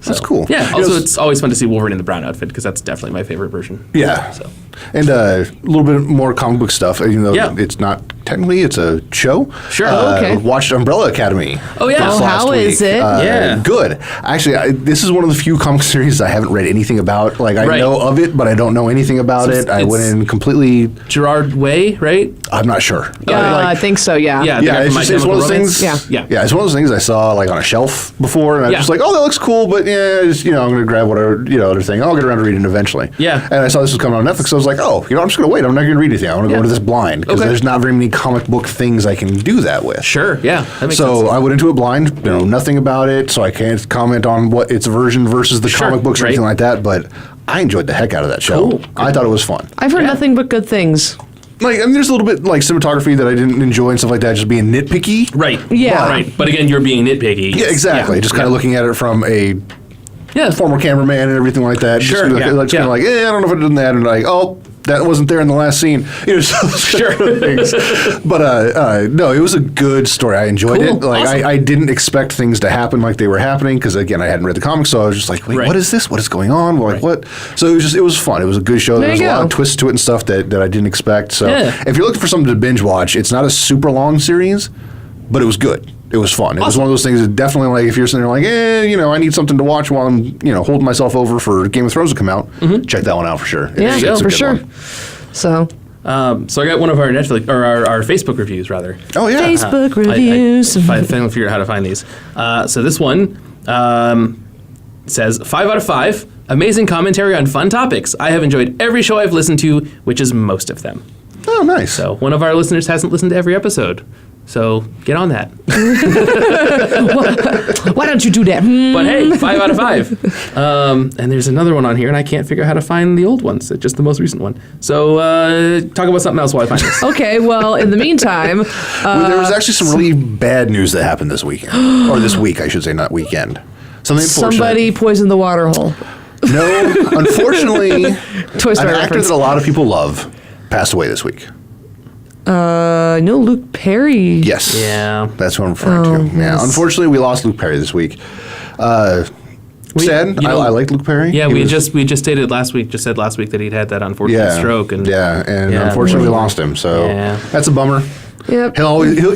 That's cool. Yeah. You Also, know, it's always fun to see Wolverine in the brown outfit because that's definitely my favorite version. Yeah. So. And a little bit more comic book stuff, even though Yeah. it's not technically, it's a show. Sure. Oh, okay. Watched Umbrella Academy. Oh, yeah. this Oh, last how is week. it? Yeah. Good. Actually, this is one of the few comic series I haven't read anything about. Like, I Right. know of it, but I don't know anything about So it. I it's- went in completely, Gerard Way, right? I'm not sure. Yeah, Like, I think so. Yeah. Yeah. the yeah, guy it's, from My just, it's one of those Chemical things. Romance. Yeah. Yeah. it's one of those things I saw like on a shelf before, and I was Yeah. just like, "Oh, that looks cool," but yeah, just, I'm going to grab whatever other thing. I'll get around to reading it eventually. Yeah. And I saw this was coming on Netflix, so I was like, "Oh, I'm just going to wait. I'm not going to read anything. I want to go Yeah. into this blind because Okay. there's not very many comic book things I can do that with." Sure. Yeah. That makes So sense. I went into it blind, nothing about it, so I can't comment on what its version versus the Sure, comic books or right. anything like that. But I enjoyed the heck out of that show. Cool. I thought it was fun. I've heard Yeah. nothing but good things. Like, I mean, there's a little bit like cinematography that I didn't enjoy and stuff like that, just being nitpicky. Right. Yeah. Right. But again, you're being nitpicky. Yeah, exactly. Just kind of looking at it from a Yeah. former cameraman and everything like that. Sure, Just kind of, yeah, like, yeah. kind of like, I don't know if I did that, and like, oh, that wasn't there in the last scene. So Sure. things. But no, it was a good story. I enjoyed Cool. it. Like Awesome. I didn't expect things to happen like they were happening because again, I hadn't read the comics, so I was just like, wait, Right. what is this? What is going on? Like Right. what? So it was fun. It was a good show. There There was you a lot go. of twists to it and stuff that I didn't expect. So Yeah. if you're looking for something to binge watch, it's not a super long series, but it was good. It was fun. It was Awesome. one of those things that definitely, like, if you're sitting there like, I need something to watch while I'm, holding myself over for Game of Thrones to come out, check that one out for sure. Yeah, It's a for good sure. one. So So I got one of our Netflix or our Facebook reviews rather. Oh, yeah. Facebook reviews. I finally figured out how to find these. So this one says 5 out of 5. Amazing commentary on fun topics. I have enjoyed every show I've listened to, which is most of them. Oh, nice. So one of our listeners hasn't listened to every episode. So get on that. why don't you do that? But hey, 5 out of 5. And there's another one on here, and I can't figure out how to find the old ones. It's just the most recent one. So talk about something else while I find this. Okay, well, in the meantime, Well, there was actually some really bad news that happened this weekend. Or this week, I should say, not weekend. Something unfortunate. somebody poisoned the water hole. No, unfortunately, Toy an Story actor reference. that a lot of people love passed away this week. No, Luke Perry. Yes. Yeah. That's what I'm referring to. Yeah. yes. Unfortunately, we lost Luke Perry this week. Sad. you know- I liked Luke Perry. Yeah, He we was- just said last week that he'd had that unfortunate stroke, and unfortunately we lost him. So Yeah. that's a bummer. Yep.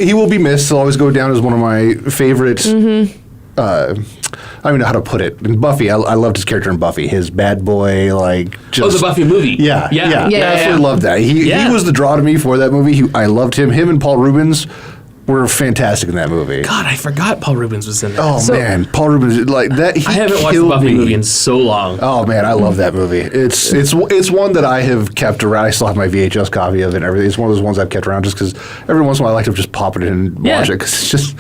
He will be missed. He'll always go down as one of my favorite I don't even know how to put it. In Buffy, I loved his character in Buffy. His bad boy, like, just... Oh, the Buffy movie. Yeah. I absolutely loved that. He was the draw to me for that movie. I loved him. Him and Paul Rubens were fantastic in that movie. God, I forgot Paul Rubens was in that. Oh, man. Paul Rubens, like, that, I haven't watched the Buffy movie in so long. Oh, man, I love that movie. It's one that I have kept around. I still have my VHS copy of it and everything. It's one of those ones I've kept around just because every once in a while I like to just pop it in and watch it, because it's just...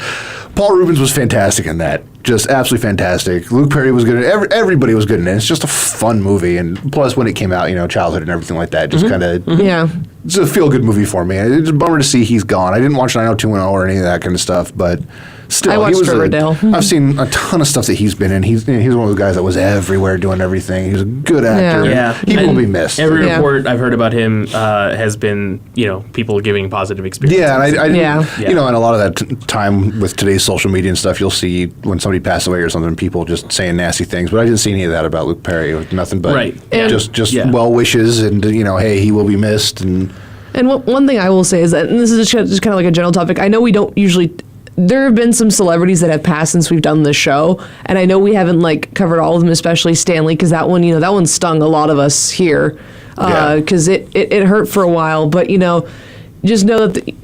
Paul Rubens was fantastic in that. Just absolutely fantastic. Luke Perry was good in it. Everybody was good in it. It's just a fun movie. And plus, when it came out, childhood and everything like that, just kind of... Yeah. It's a feel-good movie for me. It's a bummer to see he's gone. I didn't watch 90210 or any of that kind of stuff, but still, I watched Riverdale. I've seen a ton of stuff that he's been in. He's one of those guys that was everywhere doing everything. He's a good actor. Yeah. He will be missed. Every report I've heard about him has been, people giving positive experiences. Yeah, and I Yeah. and a lot of that time with today's social media and stuff, you'll see when somebody passed away or something, people just saying nasty things. But I didn't see any of that about Luke Perry. It was nothing but just well wishes and hey, he will be missed. And one thing I will say is that, and this is just kind of like a general topic, I know we don't usually... There have been some celebrities that have passed since we've done this show, and I know we haven't covered all of them, especially Stanley, because that one stung a lot of us here, because it hurt for a while. But just know that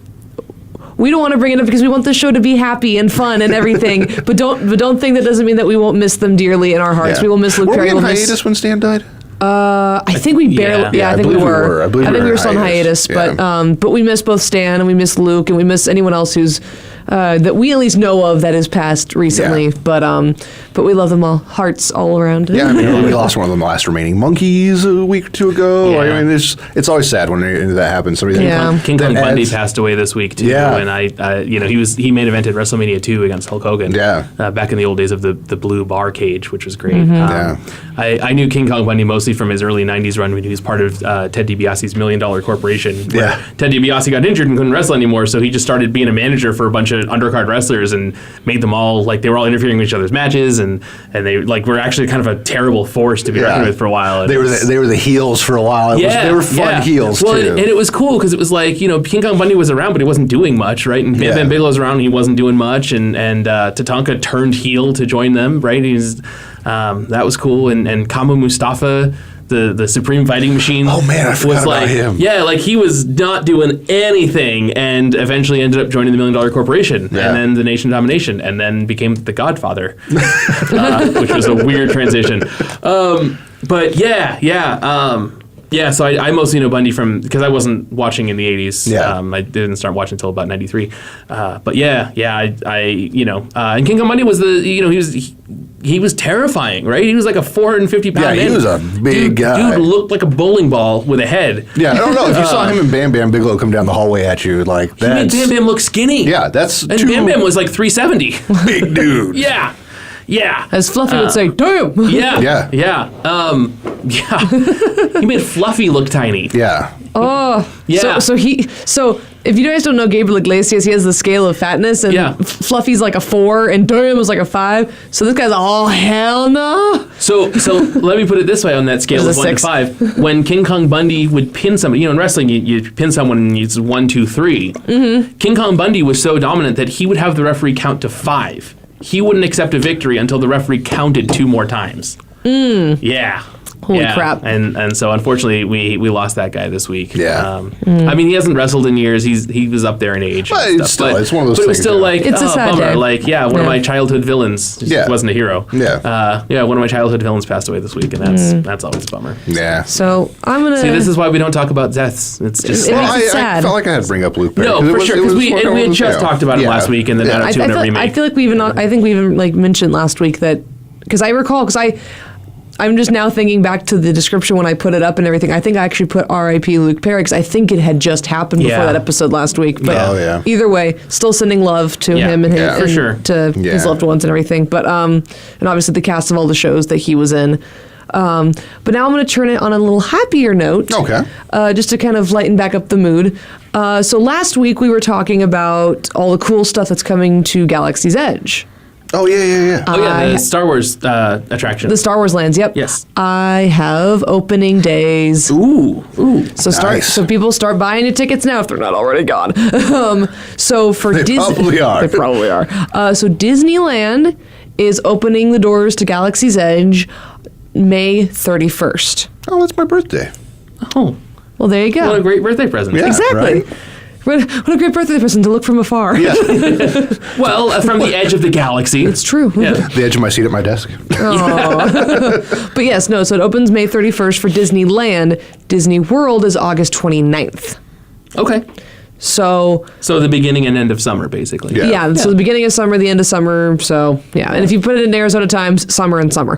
we don't want to bring it up because we want the show to be happy and fun and everything. but don't think that doesn't mean that we won't miss them dearly in our hearts. Yeah. We will miss Luke Perry. Were we on hiatus when Stan died? I think we barely. I think we were. I think we were still on hiatus, but we miss both Stan and we miss Luke and we miss anyone else who's that we at least know of that has passed recently. Yeah. But we love them all, hearts all around. Yeah, I mean, we lost one of the last remaining monkeys a week or two ago. Yeah. I mean, it's always sad when that happens. King Kong Bundy passed away this week too. Yeah. And he main evented WrestleMania 2 against Hulk Hogan. Yeah. Back in the old days of the blue bar cage, which was great. Mm-hmm. I knew King Kong Bundy mostly from his early '90s run when he was part of Ted DiBiase's $1 Million Corporation. Where Ted DiBiase got injured and couldn't wrestle anymore, so he just started being a manager for a bunch of undercard wrestlers and made them all they were all interfering with each other's matches and they were actually kind of a terrible force to be reckoned with for a while. They were the heels for a while. They were fun heels too. And it was cool because it was King Kong Bundy was around, but he wasn't doing much, right? And Bam Bam Bigelow was around, and he wasn't doing much. And Tatanka turned heel to join them, right? That was cool. And Kama Mustafa, the Supreme Fighting Machine. Oh man, I forgot about him. Yeah, he was not doing anything, and eventually ended up joining the $1 Million Corporation, and then the Nation of Domination, and then became the Godfather, which was a weird transition. But so I mostly know Bundy because I wasn't watching in the 80s. Yeah. I didn't start watching until about 93. And King Kong Bundy was he was terrifying, right? He was like a 450-pound man. Yeah, he was a big guy. Dude looked like a bowling ball with a head. Yeah, I don't know. If you saw him and Bam Bam Bigelow come down the hallway at you, that's... He made Bam Bam look skinny. Yeah, that's... And Bam Bam was 370. Big dude. Yeah. As Fluffy would say, damn. Yeah. He made Fluffy look tiny. Yeah. Oh. Yeah. So if you guys don't know Gabriel Iglesias, he has the scale of fatness, and Fluffy's like a 4, and Dorian was like a 5. So this guy's hell no. So let me put it this way on that scale of 1 to 5. When King Kong Bundy would pin somebody, in wrestling, you pin someone and it's 1, 2, 3. Mm-hmm. King Kong Bundy was so dominant that he would have the referee count to 5. He wouldn't accept a victory until the referee counted 2 more times. Yeah. Holy crap. And so unfortunately we lost that guy this week. Yeah. I mean, he hasn't wrestled in years. He was up there in age. But it's one of those things. But it was still it's a sad bummer. Day. One of my childhood villains just wasn't a hero. Yeah. One of my childhood villains passed away this week, and that's always a bummer. Yeah. So I'm gonna see. This is why we don't talk about deaths. It's just I felt like I had to bring up Luke Perry. No, for sure, because we had just talked about it last week in the 90210 remake. I feel like we even mentioned last week that because I recall I'm just now thinking back to the description when I put it up and everything. I think I actually put R.I.P. Luke Perry because I think it had just happened before that episode last week. But either way, still sending love to him and to his loved ones and everything. But and obviously the cast of all the shows that he was in. But now I'm going to turn it on a little happier note. Okay. Just to kind of lighten back up the mood. So last week we were talking about all the cool stuff that's coming to Galaxy's Edge. Oh, yeah. The Star Wars attraction. The Star Wars lands, yep. Yes. I have opening days. Ooh. So people start buying your tickets now if they're not already gone. So for They probably are. They probably are. So Disneyland is opening the doors to Galaxy's Edge May 31st. Oh, that's my birthday. Oh, Well, there you go. what a great birthday present. Yeah. Exactly. Right? What a great birthday present to look from afar. Yeah. Well, from the edge of the galaxy. It's true. Yeah. The edge of my seat at my desk. But yes, no, so it opens May 31st for Disneyland. Disney World is August 29th. Okay. So So the beginning and end of summer, basically. Yeah. yeah, so the beginning of summer, the end of summer. So yeah, and if you put it in Arizona times, summer and summer.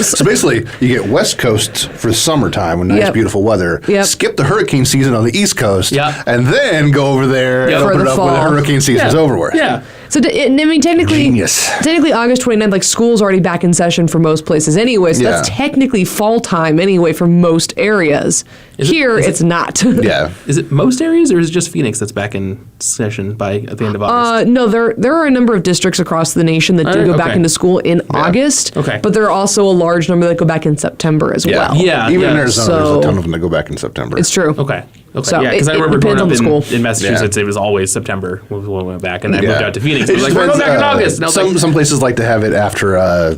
So basically, you get West Coast for summertime when nice, Yep. beautiful weather. Yep. Skip the hurricane season on the East Coast. Yep. And then go over there Yep. and For open the it up when the fall. hurricane season's over with. Yeah. So I mean, Genius. technically August 29th, like school's already back in session for most places anyway. So that's Yeah. technically fall time anyway for most areas. Here, it's not. Yeah. Is it most areas, or is it just Phoenix that's back in session at the end of August? No, there are a number of districts across the nation that do go back Okay. into school in August. Okay. But there are also a large number that go back in September as well. Yeah. Even in Arizona, there's So- a ton of them that go back in September. It's true. Okay. So yeah, because I it remember depends growing up on the school. in Massachusetts, Yeah. it was always September when we went back, and I Yeah. moved out to Phoenix. It It was like, just we're going depends, back in August. And I was like, some places like to have it after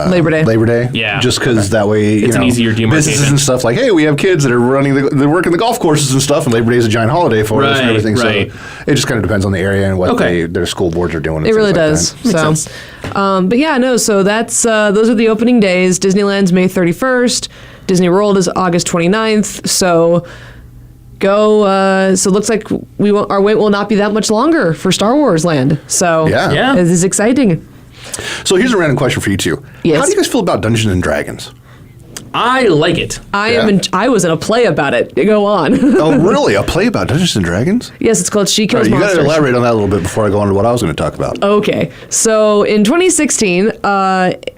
Labor Day. Labor Day. Yeah. Just because that way, It's an easier businesses demarcation. and stuff like, hey, we have kids that are they're working the golf courses and stuff, and Labor Day is a giant holiday for us and Right, everything. right. So it just kind of depends on the area and what Okay. their school boards are doing. And It really things like does. that. Makes sense. But yeah, no. So that's those are the opening days. Disneyland's May 31st. Disney World is August 29th. So go. So it looks like our wait will not be that much longer for Star Wars Land. So Yeah. Yeah. this is exciting. So here's a random question for you two. Yes. How do you guys feel about Dungeons and Dragons? I like it. I was in a play about it. Go on. Oh, really? A play about Dungeons and Dragons? Yes, it's called She All Kills right, you got to Monsters. elaborate on that a little bit before I go on to what I was going to talk about. Okay, so in 2016,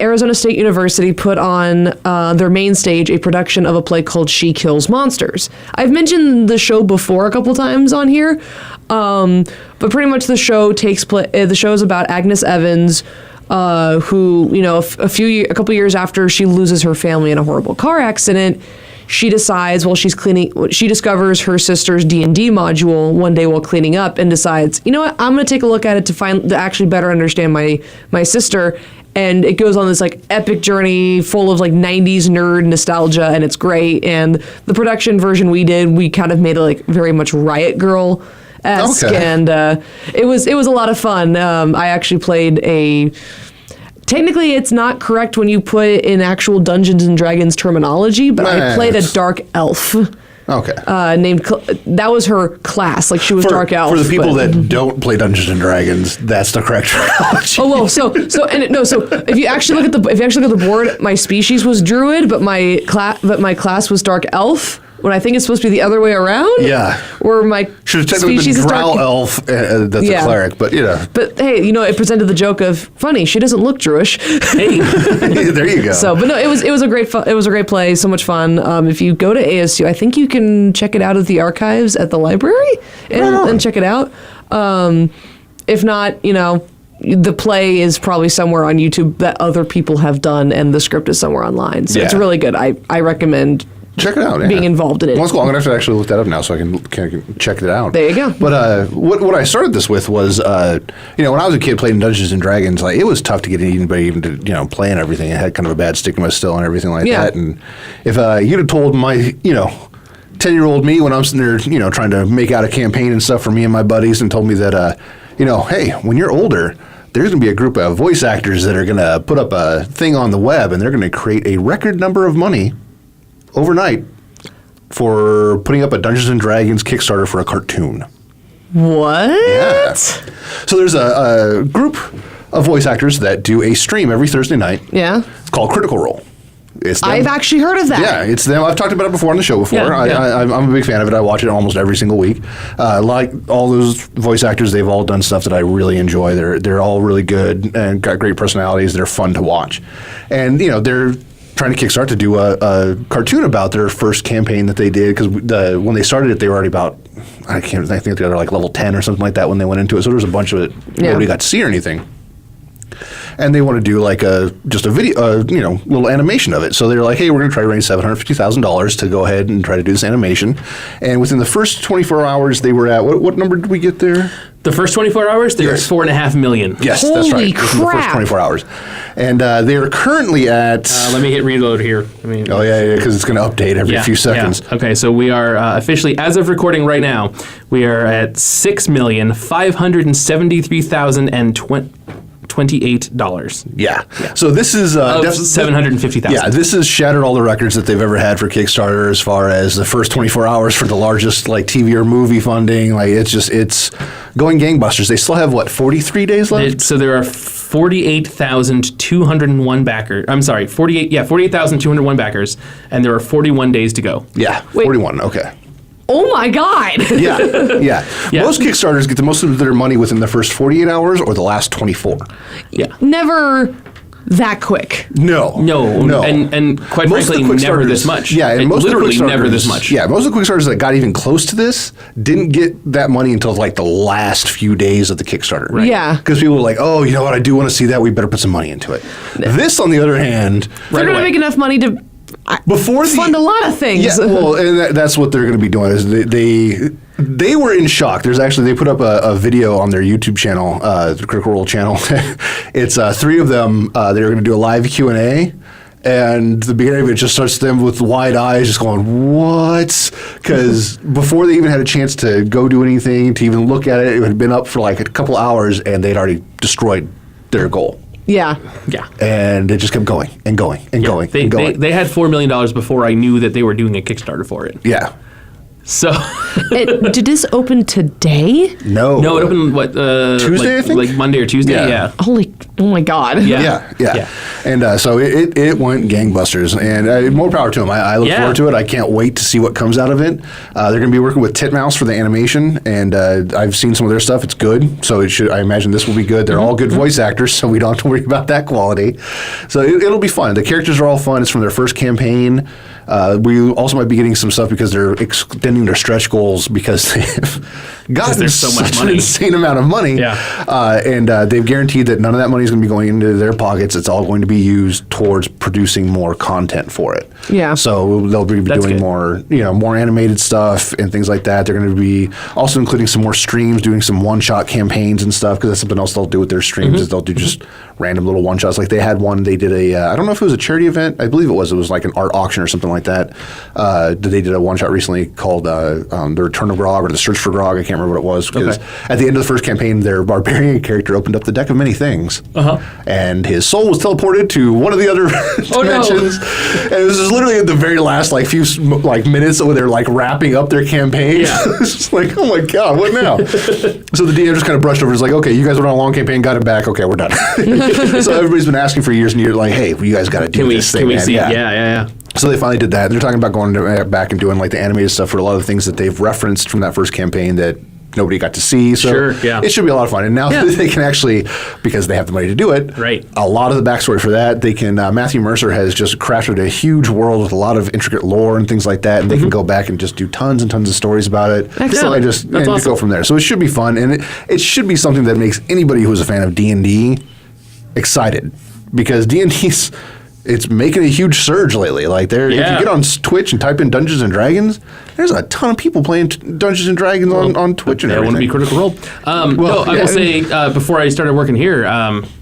Arizona State University put on their main stage a production of a play called She Kills Monsters. I've mentioned the show before a couple times on here, but pretty much the show the show is about Agnes Evans, who, you know, a couple years after she loses her family in a horrible car accident, she decides while she's cleaning, she discovers her sister's D&D module one day while cleaning up and decides, you know what, I'm going to take a look at it to actually better understand my sister. And it goes on this like epic journey full of like 90s nerd nostalgia, and it's great. And the production version we kind of made it like very much Riot Girl-esque, Okay. and it was a lot of fun. I actually played technically it's not correct when you put it in actual Dungeons and Dragons terminology, but I played a Nice. dark elf. Okay. That was her class. Like she was dark elf. For the people but- that don't play Dungeons and Dragons, that's the correct terminology. Oh well, so if you actually look at the board, my species was druid, but my class was dark elf. When I think it's supposed to be the other way around. Yeah. Wor my Should have technically species been is Drow dark. Elf that's Yeah. a cleric, but you know. But hey, you know, it presented the joke of funny. She doesn't look Jewish. Hey. There you go. So, but no, it was a great play, so much fun. If you go to ASU, I think you can check it out at the archives at the library and check it out. If not, you know, the play is probably somewhere on YouTube that other people have done, and the script is somewhere online. So it's Yeah. really good. I recommend check it out. Yeah. being involved in it. Well, that's cool. I'm gonna have to actually look that up now so I can check it out. There you go. But what I started this with was, you know, when I was a kid playing Dungeons and Dragons, like it was tough to get anybody even to play and everything. It had kind of a bad stigma still and everything like Yeah. that. And if you'd have told my 10-year-old me when I'm sitting there trying to make out a campaign and stuff for me and my buddies, and told me that hey, when you're older, there's going to be a group of voice actors that are going to put up a thing on the web, and they're going to create a record number of money overnight for putting up a Dungeons and Dragons Kickstarter for a cartoon. What? Yeah. So there's a group of voice actors that do a stream every Thursday night. Yeah. It's called Critical Role. It's them. I've actually heard of that. Yeah, it's them. I've talked about it before on the show before. Yeah. I'm a big fan of it. I watch it almost every single week. Like all those voice actors, they've all done stuff that I really enjoy. They're all really good and got great personalities. They're fun to watch. And, they're trying to kickstart to do a cartoon about their first campaign that they did, because when they started it, they were already about, I think they were like level 10 or something like that when they went into it. So there was a bunch of it. Yeah. Nobody got to see or anything. and they want to do like just a video, little animation of it. So they're like, hey, we're going to try to raise $750,000 to go ahead and try to do this animation. And within the first 24 hours, they were at what number did we get there? The first 24 hours, they were at $4.5 million. Yes, Holy that's right. Within the first crap. 24 hours, and they are currently at. Let me hit reload here. Oh yeah, because it's going to update every few seconds. Yeah. Okay, so we are officially, as of recording right now, we are at $6,573,028. Yeah. So this is $750,000. Yeah, this has shattered all the records that they've ever had for Kickstarter as far as the first 24 hours for the largest like TV or movie funding. Like it's going gangbusters. They still have 43 days left. So there are 48,201 backers. I'm sorry, 48,201 backers, and there are 41 days to go. Yeah, Wait. 41. Okay. Oh my God. Yeah. Yeah. Most Kickstarters get the most of their money within the first 48 hours or the last 24. Yeah. Never that quick. No. And quite Most of frankly, the never Quickstarters- this much. Yeah, and most literally of the never this Quickstarters- much. Yeah, most of the Quickstarters that got even close to this didn't get that money until like the last few days of the Kickstarter. Right. Yeah. Because people were like, oh, you know what, I do want to see that. We better put some money into it. This, on the other hand, They're going to make enough money to before fund a lot of things. Yeah, well, and that's what they're going to be doing. Is they were in shock. They put up a video on their YouTube channel, the Critical Role channel. It's three of them. They're going to do a live Q&A. And the beginning of it just starts them with wide eyes, just going, what? Because before they even had a chance to go do anything, to even look at it, it had been up for like a couple hours, and they'd already destroyed their goal. Yeah. And it just kept going and going and going and going. They had $4 million before I knew that they were doing a Kickstarter for it. Yeah. So Did this open today? No. no, it opened Tuesday, I think? like Monday or Tuesday. Yeah. Oh my God. Yeah. Yeah. And so it went gangbusters, and more power to them. I look forward to it. I can't wait to see what comes out of it. They're going to be working with Titmouse for the animation, and I've seen some of their stuff. It's good, so I imagine this will be good. They're all good voice actors, so we don't have to worry about that quality. So it'll be fun. The characters are all fun. It's from their first campaign. We also might be getting some stuff because they're extending their stretch goals because they've gotten there's so much such money. an insane amount of money. Yeah. And they've guaranteed that none of that money is going to be going into their pockets. It's all going to be used towards producing more content for it. Yeah. So they'll be That's doing good. more animated stuff and things like that. They're going to be also including some more streams, doing some one-shot campaigns and stuff, because that's something else they'll do with their streams is they'll do just random little one-shots. Like they had one, they did I don't know if it was a charity event. I believe it was. It was like an art auction or something like that. They did a one-shot recently called The Return of Grog or The Search for Grog. I can't remember what it was, because at the end of the first campaign, their barbarian character opened up the deck of many things, and his soul was teleported to one of the other dimensions. And it was just literally at the very last few minutes where they're wrapping up their campaign. Yeah. It's just like, oh my God, what now? So the DM just kind of brushed over. It's like, okay, you guys went on a long campaign, got it back. Okay, we're done. So everybody's been asking for years and years, like, hey, well, you guys got to do this thing. Can we man. see it? Yeah. So they finally did that. They're talking about going back and doing the animated stuff for a lot of the things that they've referenced from that first campaign that nobody got to see. So it should be a lot of fun. And now they can actually, because they have the money to do it, a lot of the backstory for that, they can, Matthew Mercer has just crafted a huge world with a lot of intricate lore and things like that, and they can go back and just do tons and tons of stories about it. Excellent. And awesome. Go from there. So it should be fun, and it should be something that makes anybody who's a fan of D&D excited, because D&D's it's making a huge surge lately. If you get on Twitch and type in Dungeons and Dragons, there's a ton of people playing Dungeons and Dragons on Twitch and everything. That wouldn't be Critical Role. I will say, before I started working here,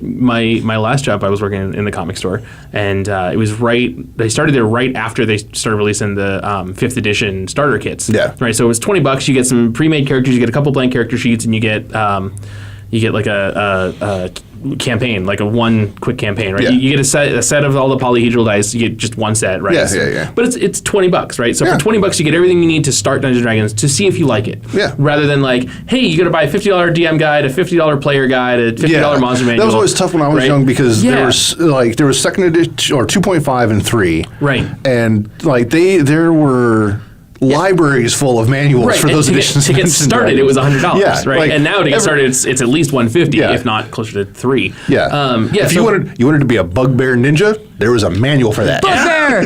my last job, I was working in the comic store, and it was they started there right after they started releasing the 5th edition starter kits. Yeah. Right. So it was $20. You get some pre-made characters, you get a couple blank character sheets, and you get like a campaign, like a one quick campaign, right? Yeah. You get a set of all the polyhedral dice. You get just one set, right? Yeah. But it's $20, right? So for $20, you get everything you need to start Dungeons and Dragons to see if you like it. Yeah. Rather than hey, you got to buy a $50 DM guide, a $50 player guide, a $50 monster manual. That was always tough when I was young, because there was second edition or 2.5 and 3, right? And there were libraries full of manuals Right, for and those to editions. get started, it was $100, Yeah, right? like, And now to get started, it's at least $150, Yeah. if not closer to $3. Yeah. Yeah. If you wanted to be a bugbear ninja, there was a manual for that. Bugbear!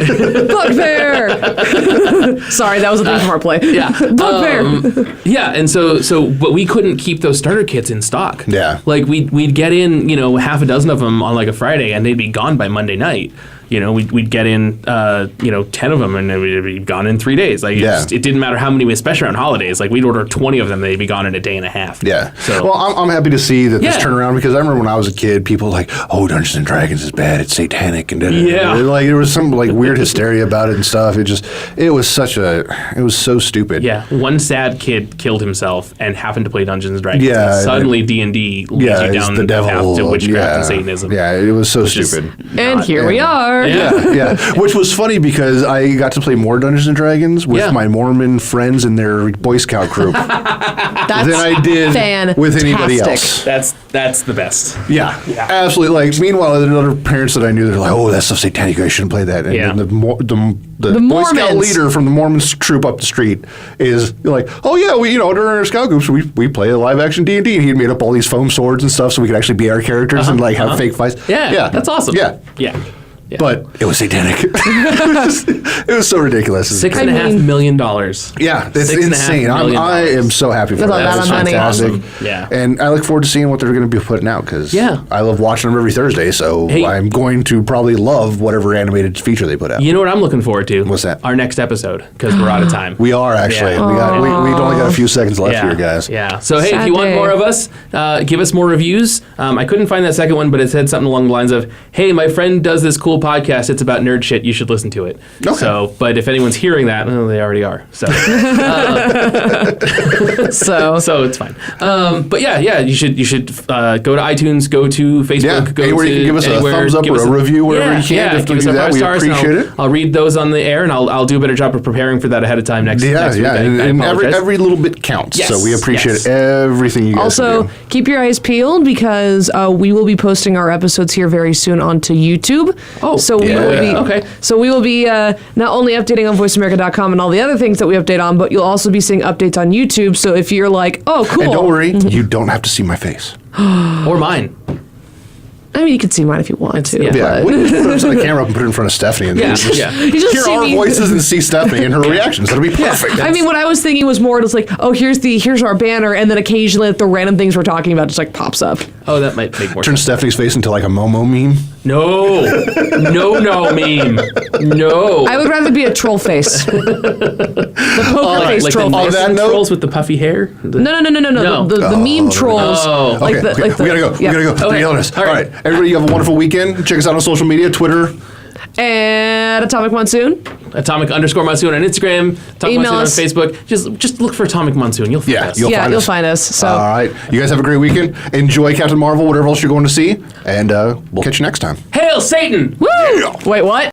Bugbear! Sorry, that was a thing from our play. Yeah. Bugbear! Yeah, and but we couldn't keep those starter kits in stock. Yeah. Like we'd get in, half a dozen of them on like a Friday, and they'd be gone by Monday night. We'd get in, 10 of them, and they'd be gone in 3 days. Like, it didn't matter how many, especially around holidays. Like, we'd order 20 of them, they'd be gone in a day and a half. Yeah. So, well, I'm happy to see that this Yeah. turnaround, because I remember when I was a kid, people like, oh, Dungeons and Dragons is bad, it's satanic, and Yeah. like there was some like weird hysteria about it and stuff. It was so stupid. yeah, one sad kid killed himself and happened to play Dungeons and Dragons. Yeah, and suddenly D&D leads Yeah, you it's down the the path devil. to witchcraft Yeah. and Satanism. Yeah, it was so which is stupid. And not- here we are. Yeah. Which was funny because I got to play more Dungeons and Dragons with Yeah. my Mormon friends and their Boy Scout group That's than I did with anybody fantastic. else. That's the best. Yeah, absolutely. Like, meanwhile, the other parents that I knew, they're like, "Oh, that's so satanic. I shouldn't play that." And Yeah. then the Boy Scout Mormons. leader from the Mormons troop up the street is like, "Oh yeah, we during our scout groups we play a live action D&D, and he'd made up all these foam swords and stuff so we could actually be our characters and like have fake fights." Yeah, that's awesome. Yeah. Yeah. But it was satanic. It was so ridiculous. $6.5 million. Yeah, it's $6.5 insane. million. I am so happy for That's a that. lot That's of money. fantastic. Awesome. Yeah. And I look forward to seeing what they're going to be putting out because Yeah. I love watching them every Thursday. So Hey. I'm going to probably love whatever animated feature they put out. You know what I'm looking forward to? What's that? Our next episode, because we're out of time. We are actually. Yeah. We've only got a few seconds left here, guys. Yeah. So, hey, if Sad you want day. more of us, give us more reviews. I couldn't find that second one, but it said something along the lines of, hey, my friend does this cool podcast. It's about nerd shit. You should listen to it. Okay. So, but if anyone's hearing that, well, they already are. So, so it's fine. But yeah, you should go to iTunes, go to Facebook, Yeah, go anywhere to you can give us a anywhere, thumbs up give or us a review, wherever you can. Yeah, If give you us do a that, 5 we stars. and appreciate it. I'll read those on the air, and I'll do a better job of preparing for that ahead of time next week. And I apologize. every little bit counts. Yes, So we appreciate yes. everything you guys Also, do. keep your eyes peeled because we will be posting our episodes here very soon onto YouTube. Oh, so we will be okay. So we will be not only updating on voiceamerica.com and all the other things that we update on, but you'll also be seeing updates on YouTube. So if you're like, oh, cool, And don't worry, you don't have to see my face. Or mine. I mean, you can see mine if you want to. yeah. Yeah, but- we can put the camera up and put it in front of Stephanie and Yeah, just yeah. You just hear see our me. voices and see Stephanie and her reactions. That'll be perfect. I mean, what I was thinking was more just like, oh, here's our banner, and then occasionally the random things we're talking about just like pops up. Oh, that might make more Turn sense. Stephanie's face into like a Momo meme. No meme. No. I would rather be a troll face. The poker face like troll the On face. that Mexican note- trolls with the puffy hair. No. No. The meme trolls. Oh. Like Okay, the, like the, we gotta go. yeah. We gotta go. Okay. The illness. All All right. right. Everybody, you have a wonderful weekend. Check us out on social media, Twitter. And Atomic Monsoon. Atomic_Monsoon on Instagram. Atomic Email Monsoon us. on Facebook. Just look for Atomic Monsoon. You'll find Yeah, us. you'll Yeah, find you'll us. find us. So All right. You guys have a great weekend. Enjoy Captain Marvel, whatever else you're going to see, and we'll catch you next time. Hail Satan! woo! Wait, what?